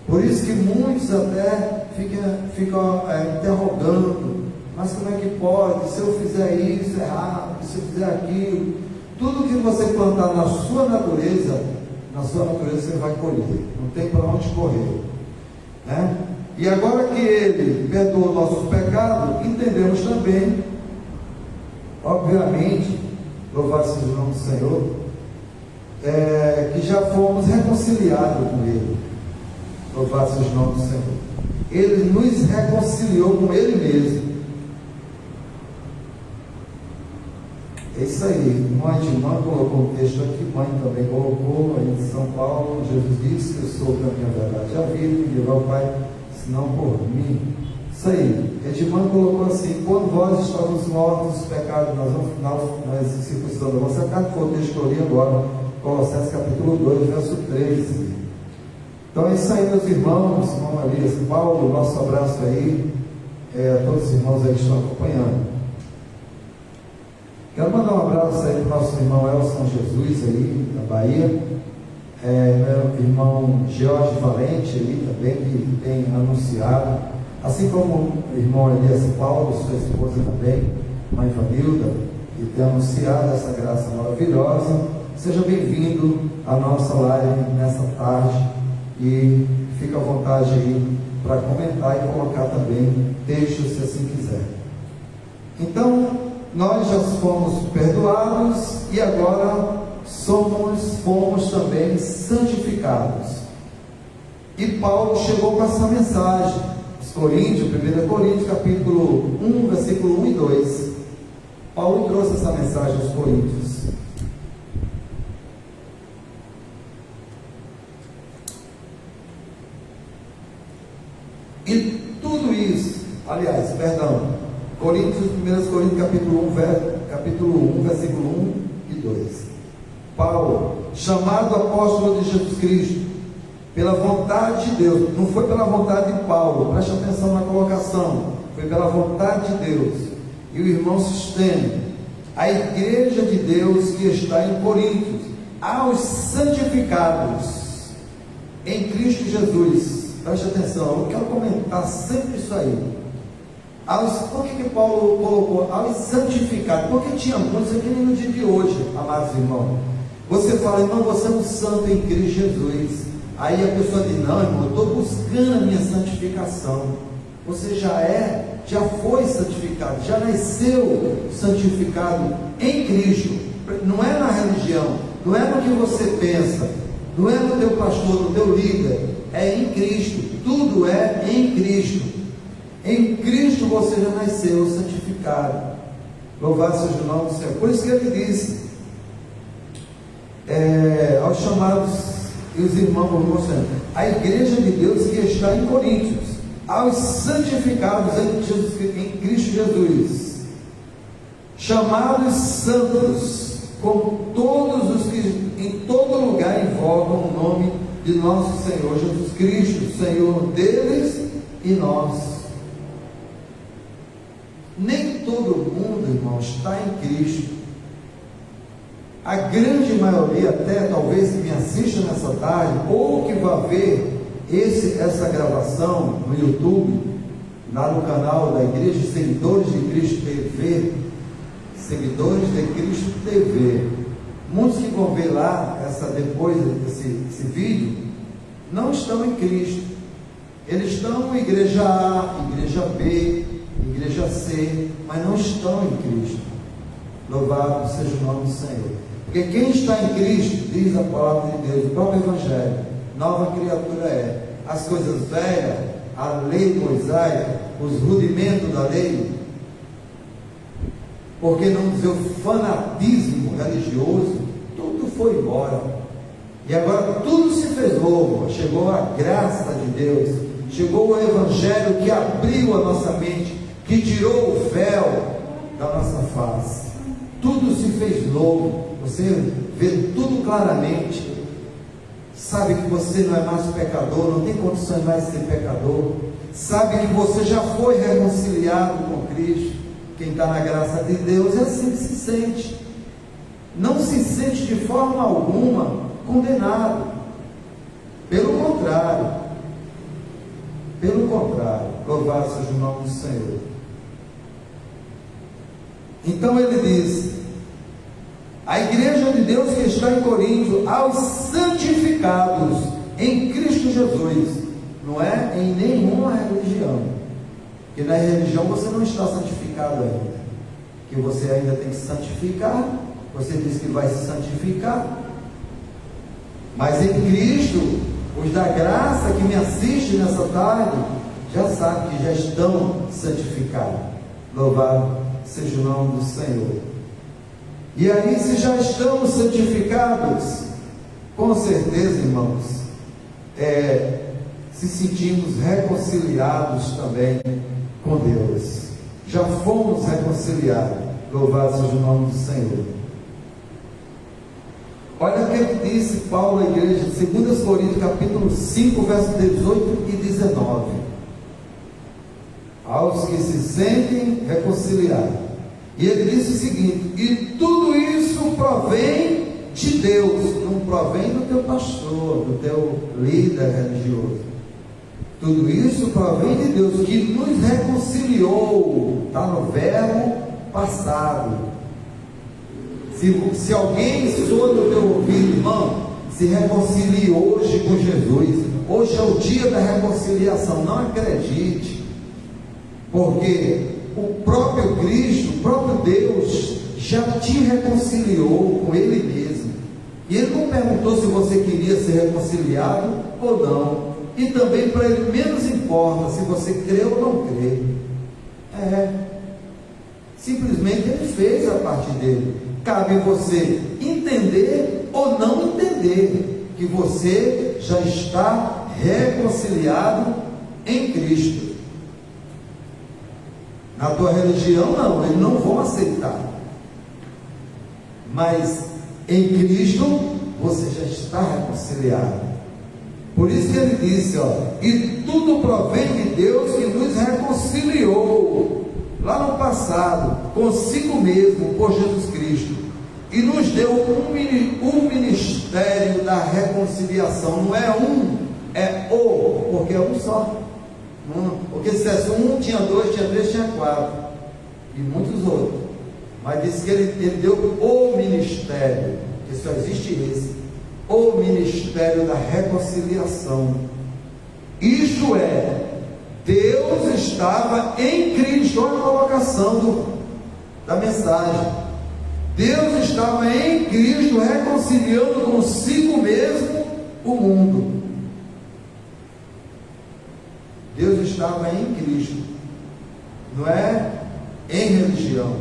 Por isso que muitos até ficam interrogando, mas como é que pode, se eu fizer isso errado, se eu fizer aquilo? Tudo que você plantar na sua natureza você vai colher, não tem para onde correr, né? E agora que Ele perdoou nossos pecados, entendemos também, obviamente, louvado seja o nome do Senhor, que já fomos reconciliados com Ele. Louvado seja o nome do Senhor. Ele nos reconciliou com Ele mesmo. É isso aí. Mãe de irmã colocou um texto aqui, mãe também colocou aí de São Paulo. Jesus disse que eu sou o caminho, a verdade e a vida, e levar o Pai, senão por mim. Isso aí. Edmã colocou assim: quando vós estávamos mortos, os pecados nas circunstâncias da vossa carne, foi o texto que eu li agora, Colossenses capítulo 2, verso 13. Então é isso aí, meus irmãos, irmão Elias, Paulo, nosso abraço aí, a todos os irmãos aí que estão acompanhando. Quero mandar um abraço aí para o nosso irmão Elson Jesus aí, da Bahia, meu irmão Jorge Valente aí também, que tem anunciado, assim como o irmão Elias Paulo, sua esposa também, mãe Vanilda, que tem anunciado essa graça maravilhosa. Seja bem-vindo à nossa live nessa tarde, e fica à vontade aí para comentar e colocar também textos, se assim quiser. Então, nós já fomos perdoados e agora fomos também santificados. E Paulo chegou com essa mensagem, os Coríntios, 1 Coríntios capítulo 1, versículo 1 e 2. Paulo trouxe essa mensagem aos Coríntios. E tudo isso,1 Coríntios capítulo 1, versículo 1 e 2. Paulo, chamado apóstolo de Jesus Cristo, pela vontade de Deus, não foi pela vontade de Paulo, preste atenção na colocação, foi pela vontade de Deus, e o irmão sustenta, a igreja de Deus que está em Coríntios, aos santificados em Cristo Jesus. Preste atenção, eu quero comentar sempre isso aí. Por que Paulo colocou aos santificados? Porque tinha muitos aqui no dia de hoje, amados irmãos. Você fala, irmão, você é um santo em Cristo Jesus. Aí a pessoa diz, não, irmão, eu estou buscando a minha santificação. Você já foi santificado, já nasceu santificado em Cristo. Não é na religião, não é no que você pensa, não é no teu pastor, no teu líder, é em Cristo. Tudo é em Cristo. Em Cristo você já nasceu santificado. Louvado seja o nome do Senhor. Por isso que ele disse aos chamados e os irmãos, a igreja de Deus que está em Coríntios, aos santificados em Cristo Jesus, chamados santos, como todos os que em todo lugar invocam o nome de nosso Senhor Jesus Cristo, Senhor deles e nós. Nem todo mundo, irmão, está em Cristo. A grande maioria, até talvez que me assista nessa tarde, ou que vai ver essa gravação no YouTube, lá no canal da Igreja Seguidores de Cristo TV, Seguidores de Cristo TV, muitos que vão ver lá, depois desse vídeo, não estão em Cristo. Eles estão em igreja A, igreja B, igreja C, mas não estão em Cristo. Louvado seja o nome do Senhor. Porque quem está em Cristo, diz a palavra de Deus, o próprio Evangelho, nova criatura é. As coisas velhas, a lei mosaica, os rudimentos da lei, porque não dizer o fanatismo religioso, tudo foi embora. E agora tudo se fez novo. Chegou a graça de Deus, chegou o Evangelho que abriu a nossa mente, que tirou o véu da nossa face. Tudo se fez novo. Você vê tudo claramente. Sabe que você não é mais pecador, não tem condições mais de ser pecador. Sabe que você já foi reconciliado com Cristo. Quem está na graça de Deus é assim que se sente. Não se sente de forma alguma condenado. Pelo contrário, louvado seja o nome do Senhor. Então ele diz: a igreja de Deus que está em Corinto, aos santificados em Cristo Jesus, não é em nenhuma religião, porque na religião você não está santificado ainda, que você ainda tem que santificar. Você diz que vai se santificar, mas em Cristo, os da graça que me assistem nessa tarde, já sabem que já estão santificados. Louvado seja o nome do Senhor. E aí, se já estamos santificados, com certeza, irmãos, se sentimos reconciliados também com Deus. Já fomos reconciliados. Louvado seja o nome do Senhor. Olha o que disse Paulo à igreja, 2 Coríntios capítulo 5, versos 18 e 19. Aos que se sentem reconciliados. E ele disse o seguinte: e tudo isso provém de Deus, não provém do teu pastor, do teu líder religioso. Tudo isso provém de Deus, que nos reconciliou. Está no verbo passado. Se alguém soa no teu ouvido, irmão, se reconcilie hoje com Jesus. Hoje é o dia da reconciliação. Não acredite, porque o próprio Cristo, o próprio Deus, já te reconciliou com Ele mesmo. E Ele não perguntou se você queria ser reconciliado ou não. E também para Ele menos importa se você crê ou não crê. Simplesmente Ele fez a parte dele. Cabe você entender ou não entender que você já está reconciliado em Cristo. Na tua religião não, eles não vão aceitar. Mas em Cristo você já está reconciliado. Por isso que ele disse, e tudo provém de Deus que nos reconciliou lá no passado, consigo mesmo, por Jesus Cristo, e nos deu um ministério da reconciliação. Não é um, é o, porque é um só. Porque se fosse um, tinha dois, tinha três, tinha quatro, e muitos outros. Mas disse que ele deu o ministério, que só existe esse, o ministério da reconciliação. Isto é, Deus estava em Cristo. Olha a colocação da mensagem. Deus estava em Cristo reconciliando consigo mesmo o mundo. Deus estava em Cristo. Não é em religião,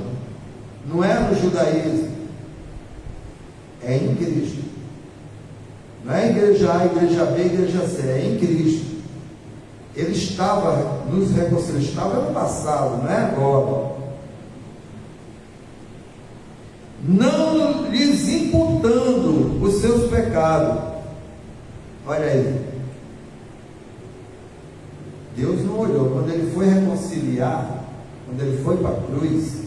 não é no judaísmo, é em Cristo. Não é igreja A, igreja B, igreja C, é em Cristo. Ele estava nos reconciliando, estava no passado, não é agora. Não lhes imputando os seus pecados. Olha aí. Deus não olhou, quando ele foi reconciliar, quando ele foi para a cruz,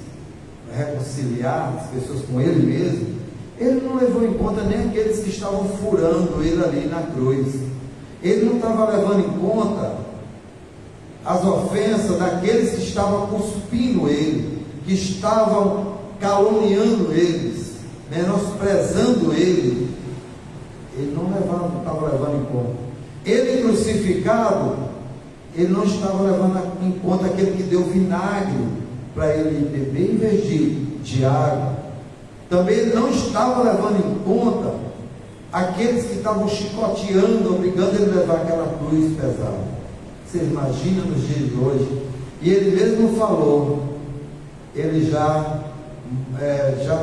para reconciliar as pessoas com ele mesmo, ele não levou em conta nem aqueles que estavam furando ele ali na cruz. Ele não estava levando em conta as ofensas daqueles que estavam cuspindo ele, que estavam caluniando eles, menosprezando ele. Ele não estava levando em conta. Ele crucificado, ele não estava levando em conta aquele que deu vinagre para ele beber em vez de água. Também ele não estava levando em conta aqueles que estavam chicoteando, obrigando ele a levar aquela cruz pesada. Você imagina nos dias de hoje? E ele mesmo falou, ele já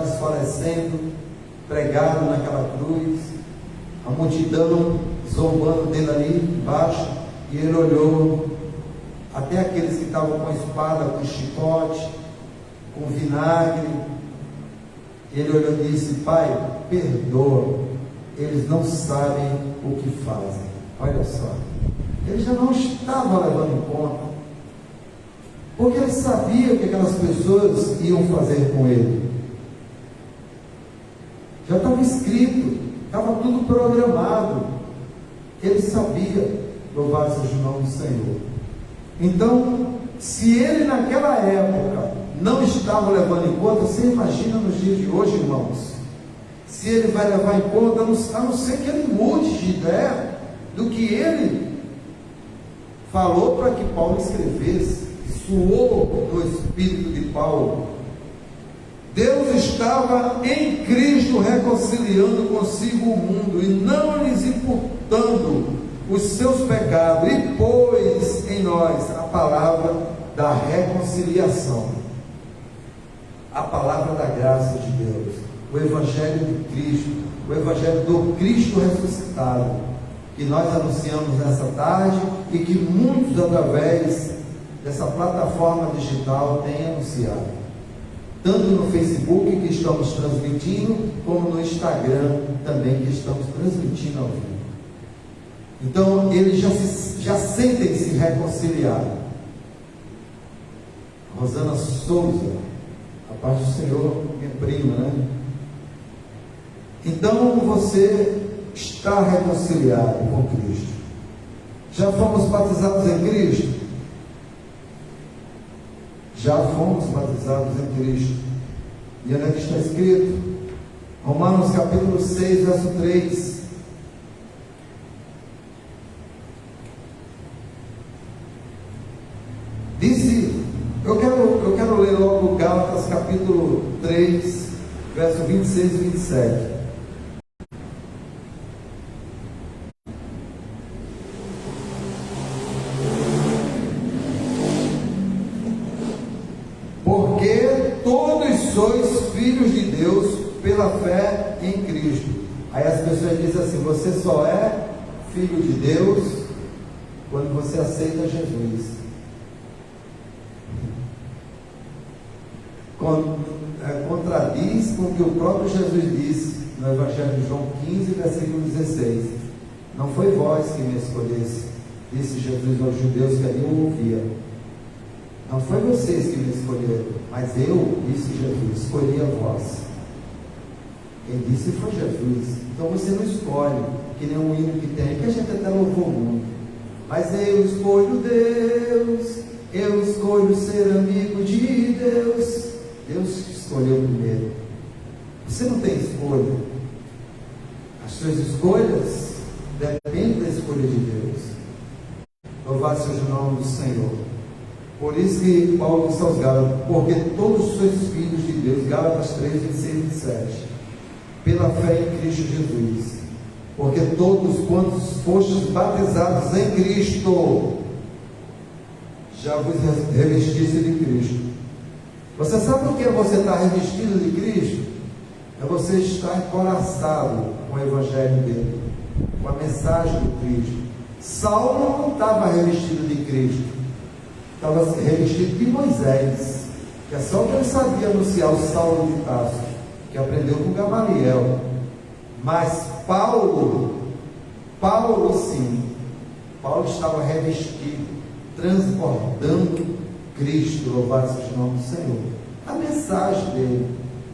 desfalecendo, pregado naquela cruz, a multidão zombando dele ali embaixo, e ele olhou até aqueles que estavam com espada, com chicote, com vinagre. Ele olhou e disse: Pai, perdoa, eles não sabem o que fazem. Olha só, ele já não estava levando em conta, porque ele sabia o que aquelas pessoas iam fazer com ele. Já estava escrito, estava tudo programado. Ele sabia. Louvado seja o nome do Senhor. Então, se ele naquela época não estava levando em conta, você imagina nos dias de hoje, irmãos, se ele vai levar em conta, a não ser que ele mude de ideia do que ele falou para que Paulo escrevesse, suou no espírito de Paulo. Deus estava em Cristo reconciliando consigo o mundo e não lhes imputando os seus pecados, e pôs em nós a palavra da reconciliação, a palavra da graça de Deus, o Evangelho de Cristo, o Evangelho do Cristo ressuscitado, que nós anunciamos nessa tarde e que muitos, através dessa plataforma digital, têm anunciado, tanto no Facebook, que estamos transmitindo, como no Instagram também, que estamos transmitindo ao vivo. Então, eles já sentem-se reconciliados. Rosana Souza, a paz do Senhor, minha prima, né? Então, você está reconciliado com Cristo. Já fomos batizados em Cristo? Já fomos batizados em Cristo. E onde é que está escrito? Romanos capítulo 6, verso 3. Disse, eu quero ler logo Gálatas capítulo 3, verso 26 e 27. Porque todos sois filhos de Deus pela fé em Cristo. Aí as pessoas dizem assim: você só é filho de Deus quando você aceita Jesus. Contradiz com o que o próprio Jesus disse no Evangelho de João 15, versículo 16. Não foi vós que me escolhesse, disse Jesus aos judeus que ali o ouvia. Não foi vocês que me escolheram, mas eu, disse Jesus, escolhi a vós. Quem disse foi Jesus. Então você não escolhe, que nem um hino que tem, que a gente até louvou muito. Mas eu escolho Deus, eu escolho ser amigo de Deus. Deus escolheu primeiro. Você não tem escolha. As suas escolhas dependem da escolha de Deus. Louvado seja o nome do Senhor. Por isso que Paulo disse aos Gálatas: porque todos sois filhos de Deus. Gálatas 3, 26 e 27. Pela fé em Cristo Jesus. Porque todos quantos fostes batizados em Cristo, já vos revestiste de Cristo. Você sabe o que é você estar revestido de Cristo? É você estar encoraçado com o Evangelho dele, com a mensagem do Cristo. Saulo não estava revestido de Cristo, estava revestido de Moisés, que é só o que ele sabia anunciar, o Saulo de Tarso, que aprendeu com Gamaliel. Mas Paulo sim, Paulo estava revestido, transbordando Cristo. Louvado seja o nome do Senhor. A mensagem dele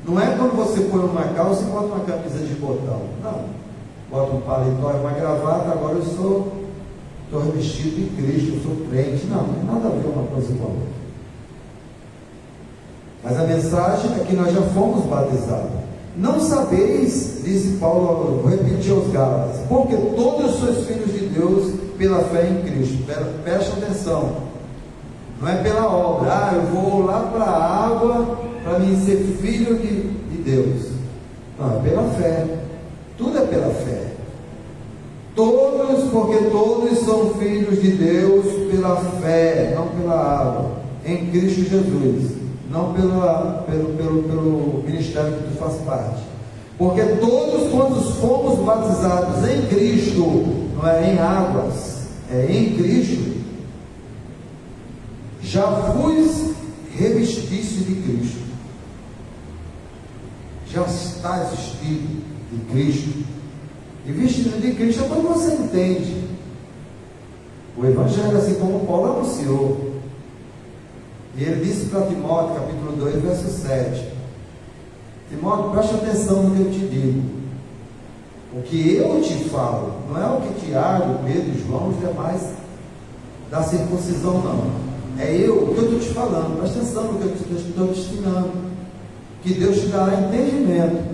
não é quando você põe uma calça e bota uma camisa de botão, não, bota um paletó e uma gravata, agora eu estou revestido de Cristo, eu sou crente. Não é nada 14 com a outra. Mas a mensagem é que nós já fomos batizados. Não sabeis, disse Paulo, vou repetir aos Gálatas, porque todos sois filhos de Deus pela fé em Cristo. Preste atenção, não é pela obra, eu vou lá para a água para mim ser filho de Deus. Não, é pela fé, tudo é pela fé. Todos, porque todos são filhos de Deus pela fé, não pela água, em Cristo Jesus. Não pelo ministério que tu faz parte. Porque todos, quando fomos batizados em Cristo, não é em águas, é em Cristo, já fui revestido de Cristo. Já está vestido de Cristo. E vestido de Cristo é quando você entende o Evangelho, assim como Paulo anunciou. E ele disse para Timóteo, capítulo 2, verso 7. Timóteo, preste atenção no que eu te digo. O que eu te falo, não é o que Tiago, Pedro, João, os demais da circuncisão, não. É o que eu estou te falando. Preste atenção no que eu estou te ensinando. Que Deus te dará entendimento.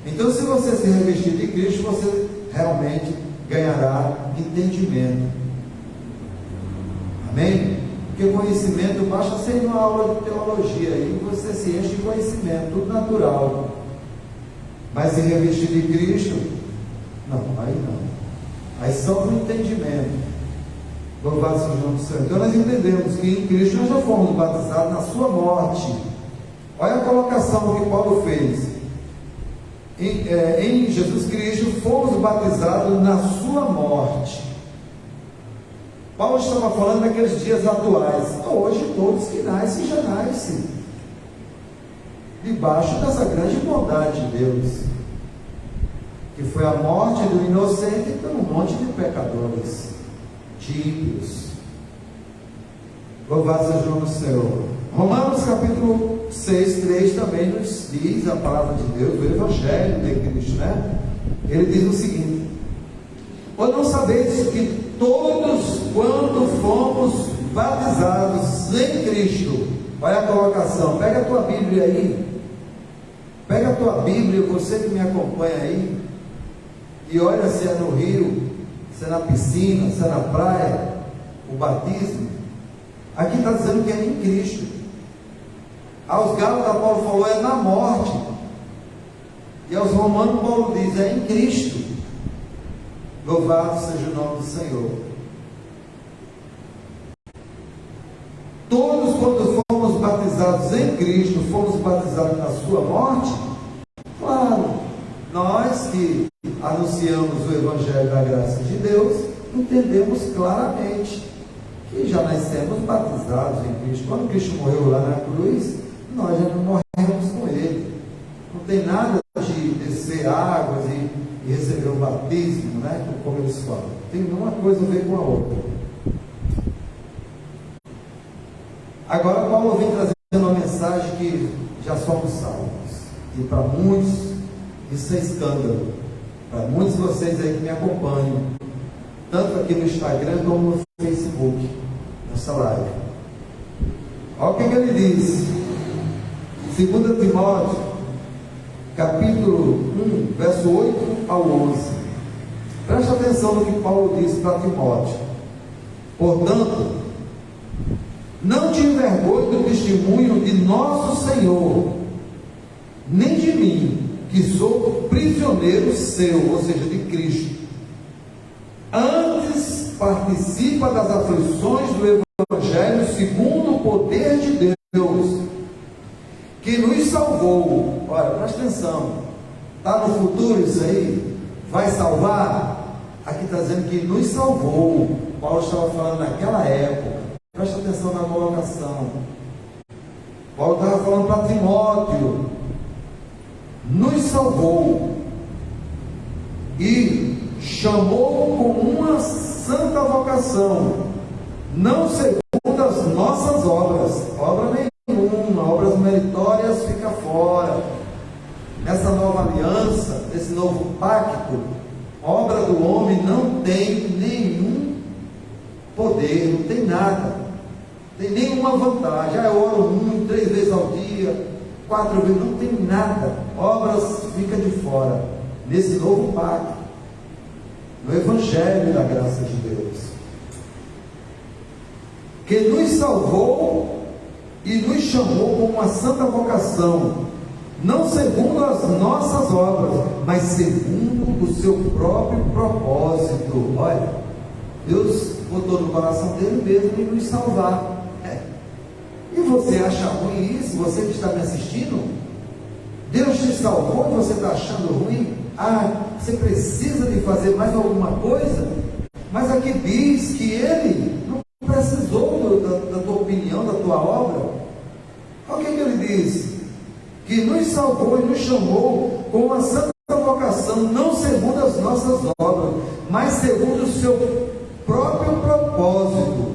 Então, se você se revestir de Cristo, você realmente ganhará entendimento. Amém? Porque conhecimento basta ser uma aula de teologia, e você se enche de conhecimento, tudo natural. Mas se revestir de Cristo, não, aí não. Aí só para o entendimento. Louvado seja o nome do Senhor. Então nós entendemos que em Cristo nós já fomos batizados na sua morte. Olha a colocação que Paulo fez. Em Jesus Cristo fomos batizados na sua morte. Paulo estava falando daqueles dias atuais. Hoje todos que nascem já nascem debaixo dessa grande bondade de Deus, que foi a morte do inocente pelo monte de pecadores, de ímpios. Louvado seja o nome do Senhor. Romanos capítulo 6, 3 também nos diz a palavra de Deus, o Evangelho de Cristo, né? Ele diz o seguinte: ou não sabeis que todos quanto fomos batizados em Cristo, olha a colocação, pega a tua Bíblia aí, pega a tua Bíblia, você que me acompanha aí, e olha se é no rio, se é na piscina, se é na praia, o batismo. Aqui está dizendo que é em Cristo. Aos Gálatas Paulo falou é na morte, e aos Romanos Paulo diz é em Cristo. Louvado seja o nome do Senhor. Todos, quando fomos batizados em Cristo, fomos batizados na sua morte. Claro, nós que anunciamos o Evangelho da graça de Deus, entendemos claramente que já nascemos batizados em Cristo. Quando Cristo morreu lá na cruz, nós já não morremos com Ele. Não tem nada de descer águas e receber o batismo, né? Como eles falam. Tem uma coisa a ver com a outra. Agora Paulo vem trazendo uma mensagem que já somos salvos. E para muitos isso é escândalo. Para muitos de vocês aí que me acompanham, tanto aqui no Instagram como no Facebook, nessa live. Olha o que ele diz. 2 Timóteo capítulo 1, verso 8 ao 11. Preste atenção no que Paulo diz para Timóteo. Portanto, não te envergonhe do testemunho de nosso Senhor, nem de mim, que sou prisioneiro seu, ou seja, de Cristo. Antes participa das aflições do Evangelho segundo o poder de Deus, que nos salvou. Olha, presta atenção, está no futuro isso aí? Vai salvar? Aqui está dizendo que nos salvou. Paulo estava falando naquela época. Presta atenção na colocação. Paulo estava falando para Timóteo, nos salvou e chamou com uma santa vocação, não segundo as nossas obras, obra nenhuma, obras meritórias fica fora. Nessa nova aliança, nesse novo pacto, obra do homem não tem nenhum poder, não tem nada. tem nenhuma vantagem. Eu oro muito, 3 vezes ao dia, 4 vezes, não tem nada. Obras fica de fora. Nesse novo pacto, no Evangelho da graça de Deus, que nos salvou e nos chamou com uma santa vocação, não segundo as nossas obras, mas segundo o seu próprio propósito. Olha, Deus botou no coração dele mesmo em nos salvar. E você acha ruim isso? Você que está me assistindo, Deus te salvou e você está achando ruim? Você precisa de fazer mais alguma coisa? Mas aqui diz que Ele não precisou da tua opinião, da tua obra. Olha o que ele diz: que nos salvou e nos chamou com uma santa vocação, não segundo as nossas obras, mas segundo o seu próprio propósito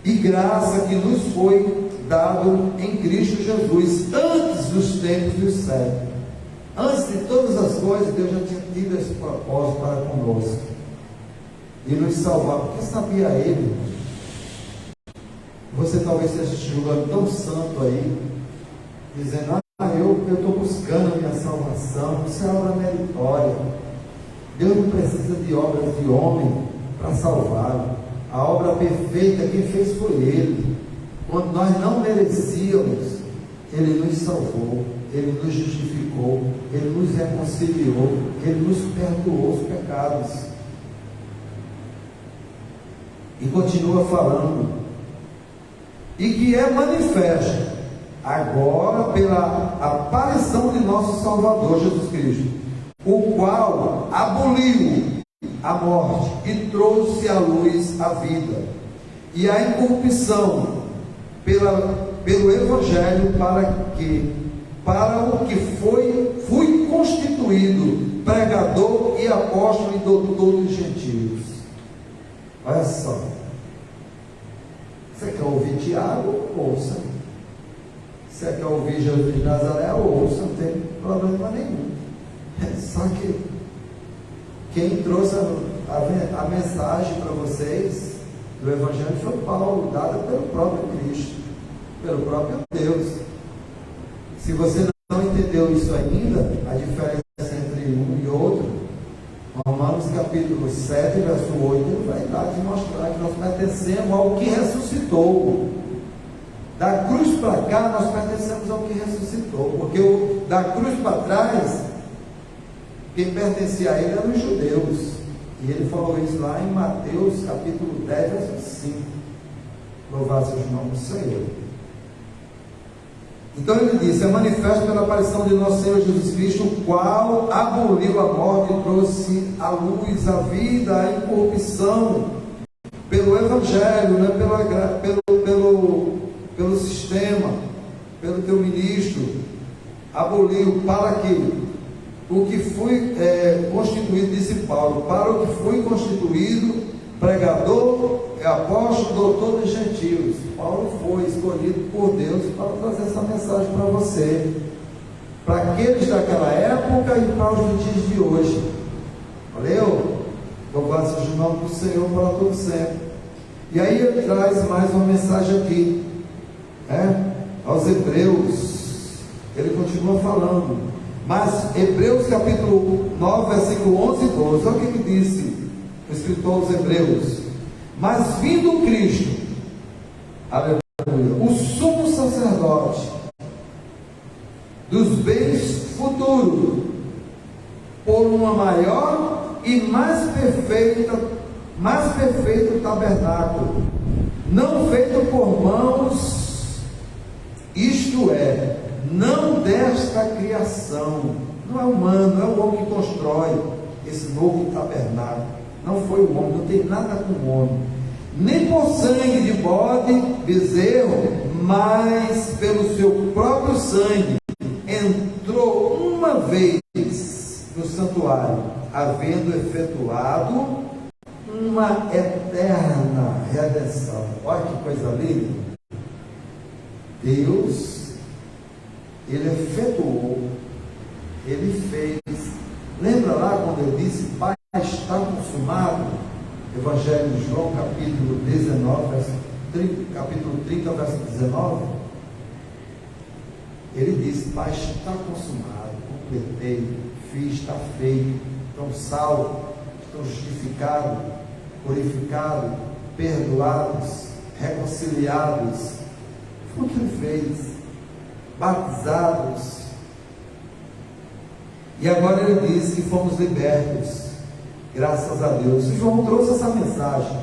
e graça que nos foi dado em Cristo Jesus, antes dos tempos dos séculos. Antes de todas as coisas, Deus já tinha tido esse propósito para conosco e nos salvar, porque sabia Ele. Você talvez esteja se julgando tão santo aí, dizendo: eu estou buscando a minha salvação. Isso é obra meritória. Deus não precisa de obras de homem para salvá-lo. A obra perfeita quem fez foi Ele. Quando nós não merecíamos, Ele nos salvou, Ele nos justificou, Ele nos reconciliou, Ele nos perdoou os pecados. E continua falando: e que é manifesto agora pela aparição de nosso Salvador Jesus Cristo, o qual aboliu a morte e trouxe à luz a vida e a incorrupção pelo Evangelho, para o que fui constituído pregador e apóstolo e doutor dos gentios. Olha só, você quer ouvir Tiago? Ouça. Você quer ouvir Jesus de Nazaré? Ouça, não tem problema nenhum. Só que quem trouxe a mensagem para vocês do Evangelho foi Paulo, dada pelo próprio Cristo, pelo próprio Deus. Se você não entendeu isso ainda, a diferença entre um e outro, Romanos capítulo 7, verso 8, vai lá te mostrar que nós pertencemos ao que ressuscitou. Da cruz para cá, nós pertencemos ao que ressuscitou, porque da cruz para trás, quem pertencia a ele eram os judeus, e ele falou isso lá em Mateus capítulo 10, verso 5. Louvado seja o nome do Senhor. Então ele disse: é manifesto pela aparição de nosso Senhor Jesus Cristo, o qual aboliu a morte e trouxe à luz a vida, a incorrupção, pelo Evangelho, né? pelo sistema, pelo teu ministro, aboliu, para que o que fui constituído, disse Paulo, para o que fui constituído pregador, apóstolo, doutor dos gentios. Paulo foi escolhido por Deus para trazer essa mensagem para você, para aqueles daquela época e para os dias de hoje. Valeu? Louvado seja o nome do Senhor para todo sempre. E aí ele traz mais uma mensagem aqui, aos Hebreus. Ele continua falando, mas Hebreus capítulo 9, versículo 11 e 12, olha o que disse o escritor aos Hebreus: mas vindo Cristo, aleluia, o sumo sacerdote dos bens futuros, por uma maior e mais perfeito tabernáculo, não feito por mãos, isto é, não desta criação, não é humano, não é o homem que constrói esse novo tabernáculo, não foi o homem, não tem nada com o homem, nem por sangue de bode, bezerro, mas pelo seu próprio sangue, entrou uma vez no santuário, havendo efetuado uma eterna redenção. Olha que coisa linda. Deus, Ele efetuou, Ele fez. Lembra lá quando Ele disse: Pai, está consumado? Evangelho de João, capítulo 19, capítulo 30, verso 19, ele diz: Pai, está consumado, completei, fiz, está feito, estão salvos, estão justificados, purificados, perdoados, reconciliados. Foi o que ele fez, batizados. E agora ele diz que fomos libertos, graças a Deus. E João trouxe essa mensagem,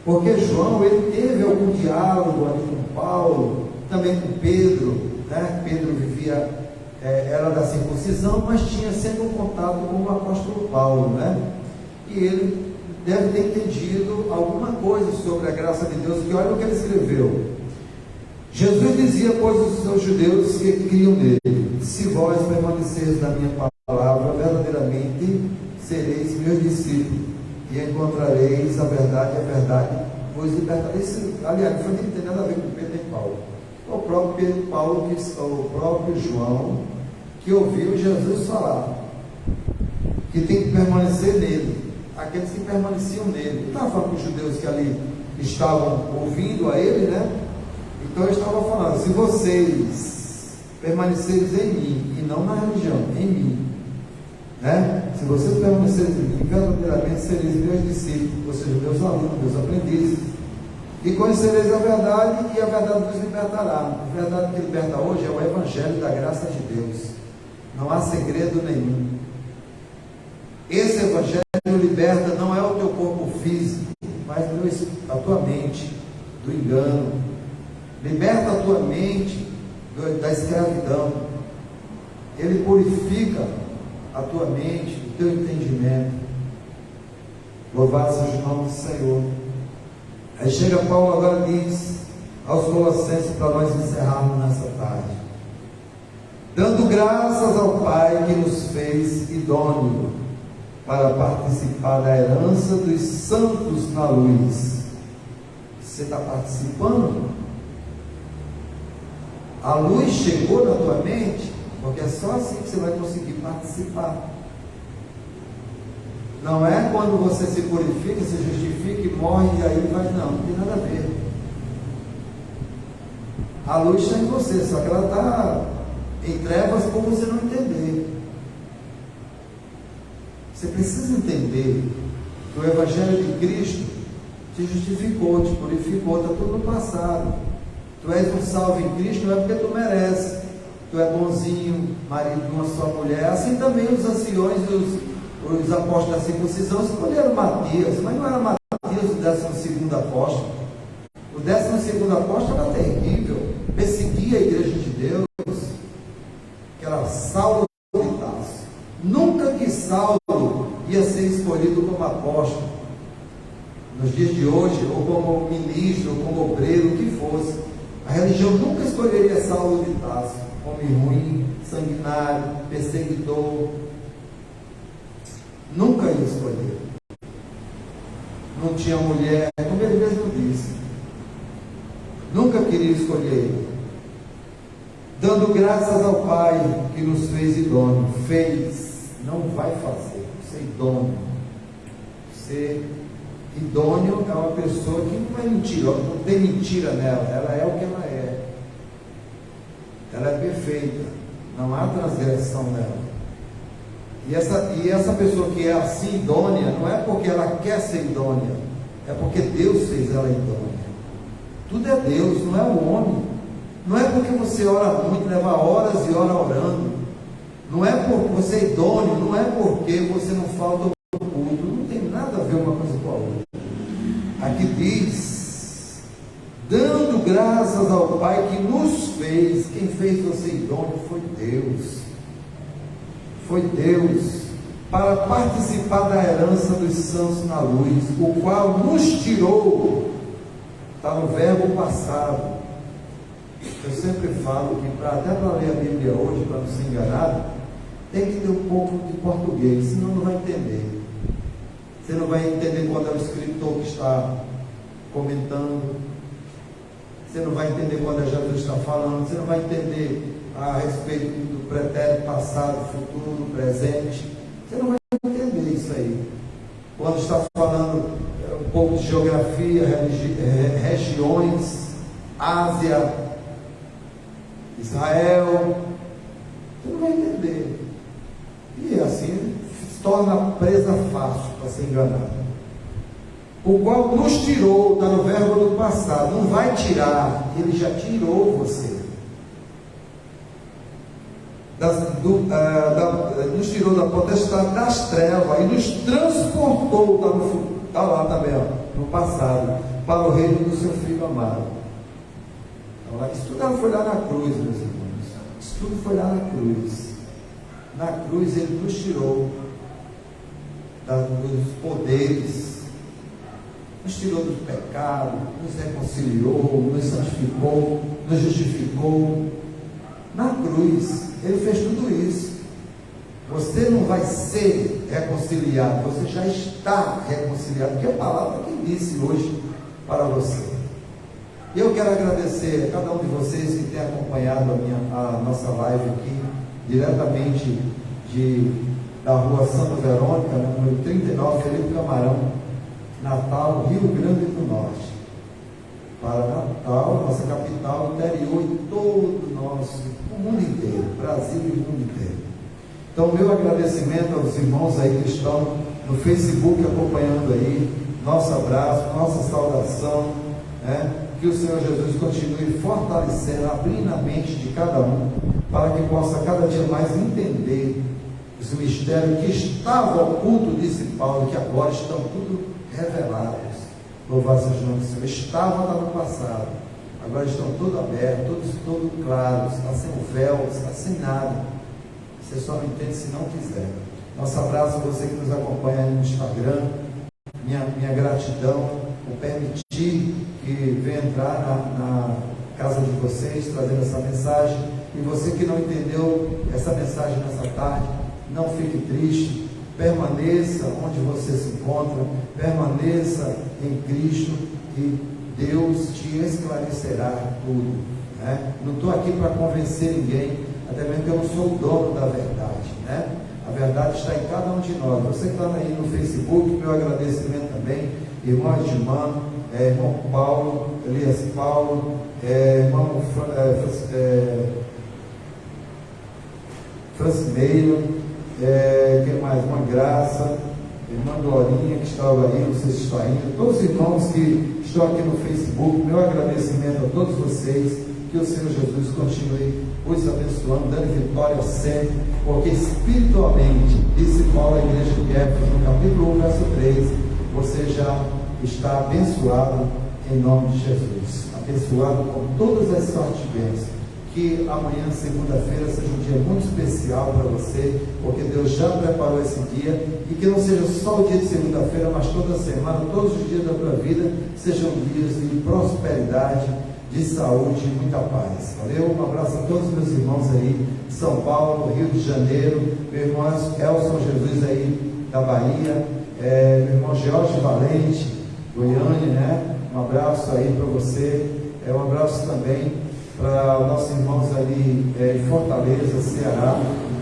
porque João, ele teve algum diálogo ali com Paulo, também com Pedro, né? Pedro vivia, era da circuncisão, mas tinha sempre um contato com o apóstolo Paulo, né? E ele deve ter entendido alguma coisa sobre a graça de Deus, que olha o que ele escreveu. Jesus dizia, pois, os seus judeus que criam nele: se vós permaneceres na minha palavra, verdadeiramente sereis meus discípulos, e encontrareis a verdade vos libertareis. Aliás, não tem nada a ver com Pedro e Paulo. O próprio Pedro, Paulo, o próprio João, que ouviu Jesus falar que tem que permanecer nele, aqueles que permaneciam nele. Não estava falando com os judeus que ali estavam ouvindo a ele, né? Então ele estava falando: se vocês permaneceres em mim, e não na religião, em mim, né? Se vocês permanecerem em mim, verdadeiramente sereis meus discípulos, ou seja, meus alunos, meus aprendizes, e conhecereis a verdade, e a verdade vos libertará. A verdade que liberta hoje é o Evangelho da graça de Deus. Não há segredo nenhum. Esse Evangelho liberta, não é o teu corpo físico, mas a tua mente do engano. Liberta a tua mente da escravidão. Ele purifica a tua mente, o teu entendimento. Louvado seja o nome do Senhor. Aí chega Paulo agora e diz aos Colossenses, para nós encerrarmos nessa tarde: dando graças ao Pai que nos fez idôneo para participar da herança dos santos na luz. Você está participando? A luz chegou na tua mente? Porque é só assim que você vai conseguir participar. Não é quando você se purifica, se justifica e morre e aí vai, não tem nada a ver. A luz está em você, só que ela está em trevas por você não entender. Você precisa entender que o Evangelho de Cristo te justificou, te purificou, está tudo no passado. Tu és um salvo em Cristo, não é porque tu mereces. Tu é bonzinho, marido de uma só mulher. Assim também os anciões e os apóstolos da circuncisão escolheram Matias, mas não era Matias o 12º apóstolo. O 12º apóstolo era terrível, perseguia a igreja de Deus, que era Saulo de Tarso. Nunca que Saulo ia ser escolhido como apóstolo nos dias de hoje, ou como ministro, ou como obreiro, o que fosse. A religião nunca escolheria Saulo de Tarso, homem ruim, sanguinário, perseguidor. Nunca ia escolher. Não tinha mulher, como ele mesmo disse. Nunca queria escolher. Dando graças ao Pai que nos fez idôneo. Fez, não vai fazer. Ser idôneo. Ser idôneo é uma pessoa que não é mentirosa, não tem mentira nela, ela é o que ela é. Ela é perfeita, não há transgressão nela. E essa pessoa que é assim idônea, não é porque ela quer ser idônea, é porque Deus fez ela idônea. Tudo é Deus, não é o homem. Não é porque você ora muito, leva horas e horas orando. Não é porque você é idôneo, não é porque você não falta o culto. Não tem nada a ver uma coisa com a outra. Aqui diz: dando graças ao Pai que nos fez. Quem fez você idôneo foi Deus. Foi Deus, para participar da herança dos santos na luz, o qual nos tirou. Está no verbo passado. Eu sempre falo que até para ler a Bíblia hoje, para não ser enganado, tem que ter um pouco de português, senão não vai entender. Você não vai entender quando é o escritor que está comentando. Você não vai entender quando é Jesus está falando. Você não vai entender a respeito do pretérito, passado, futuro, presente. Você não vai entender isso aí. Quando está falando um pouco povos, geografia, regiões, Ásia, Israel. Você não vai entender. E assim se torna presa fácil para ser enganado. O qual nos tirou, está no verbo do passado, não vai tirar, ele já tirou você. Nos tirou da potestade das trevas e nos transportou, está lá também, ó, no passado, para o reino do seu Filho amado. Então, isso tudo foi lá na cruz, meus irmãos. Isso tudo foi lá na cruz. Na cruz ele nos tirou dos poderes, nos tirou do pecado, nos reconciliou, nos santificou, nos justificou. Na cruz ele fez tudo isso. Você não vai ser reconciliado, você já está reconciliado, que é a palavra que disse hoje para você. E eu quero agradecer a cada um de vocês que tem acompanhado a nossa live aqui, diretamente da rua Santa Verônica, número 39, Felipe Camarão, Natal, Rio Grande do Norte. Para Natal, nossa capital, interior e todo o mundo inteiro, Brasil e o mundo inteiro. Então, meu agradecimento aos irmãos aí que estão no Facebook acompanhando aí, nosso abraço, nossa saudação, né? Que o Senhor Jesus continue fortalecendo, abrindo a mente de cada um, para que possa cada dia mais entender esse mistério que estava oculto, disse Paulo, que agora estão tudo revelados. Louvado seja o nome do Senhor. Estava lá no passado, agora estão tudo abertos, todos claros, está sem véu, está sem nada. Você só não entende se não quiser. Nosso abraço a você que nos acompanha aí no Instagram. Minha gratidão por permitir que venha entrar na casa de vocês, trazendo essa mensagem. E você que não entendeu essa mensagem nessa tarde, não fique triste, permaneça onde você se encontra, permaneça em Cristo e Deus te esclarecerá tudo, né? Não estou aqui para convencer ninguém, até mesmo que eu não sou o dono da verdade, né? A verdade está em cada um de nós. Você que está aí no Facebook, meu agradecimento também, irmão Edman, irmão Paulo, Elias Paulo, irmão Francimeiro, quem mais? Uma Graça, irmã Dorinha, que estava aí, não sei se está indo, todos os irmãos que estão aqui no Facebook, meu agradecimento a todos vocês, que o Senhor Jesus continue os abençoando, dando vitória sempre, porque espiritualmente, disse Paulo à igreja de Éfeso, no capítulo 1, verso 3, você já está abençoado em nome de Jesus, abençoado com todas as sortes de bênçãos. Que amanhã, segunda-feira, seja um dia muito especial para você, porque Deus já preparou esse dia, e que não seja só o dia de segunda-feira, mas toda semana, todos os dias da tua vida, sejam dias de prosperidade, de saúde e muita paz. Valeu? Um abraço a todos os meus irmãos aí, de São Paulo, Rio de Janeiro, meu irmão Elson Jesus aí, da Bahia, meu irmão Jorge Valente, Goiânia, né? Um abraço aí para você, um abraço também para nossos irmãos ali em Fortaleza, Ceará,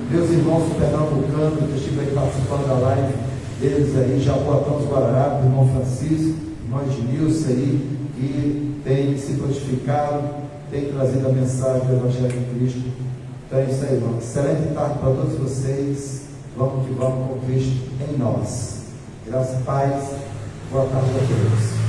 meus irmãos pernambucanos, que eu estive aí participando da live deles aí, Jaboatão dos Guararapes, irmão Francisco, irmão Ednilson aí, que tem se prontificado, tem trazido a mensagem do Evangelho de Cristo. Então é isso aí, irmão. Excelente tarde para todos vocês. Vamos que vamos com Cristo em nós. Graça e paz. Boa tarde a todos.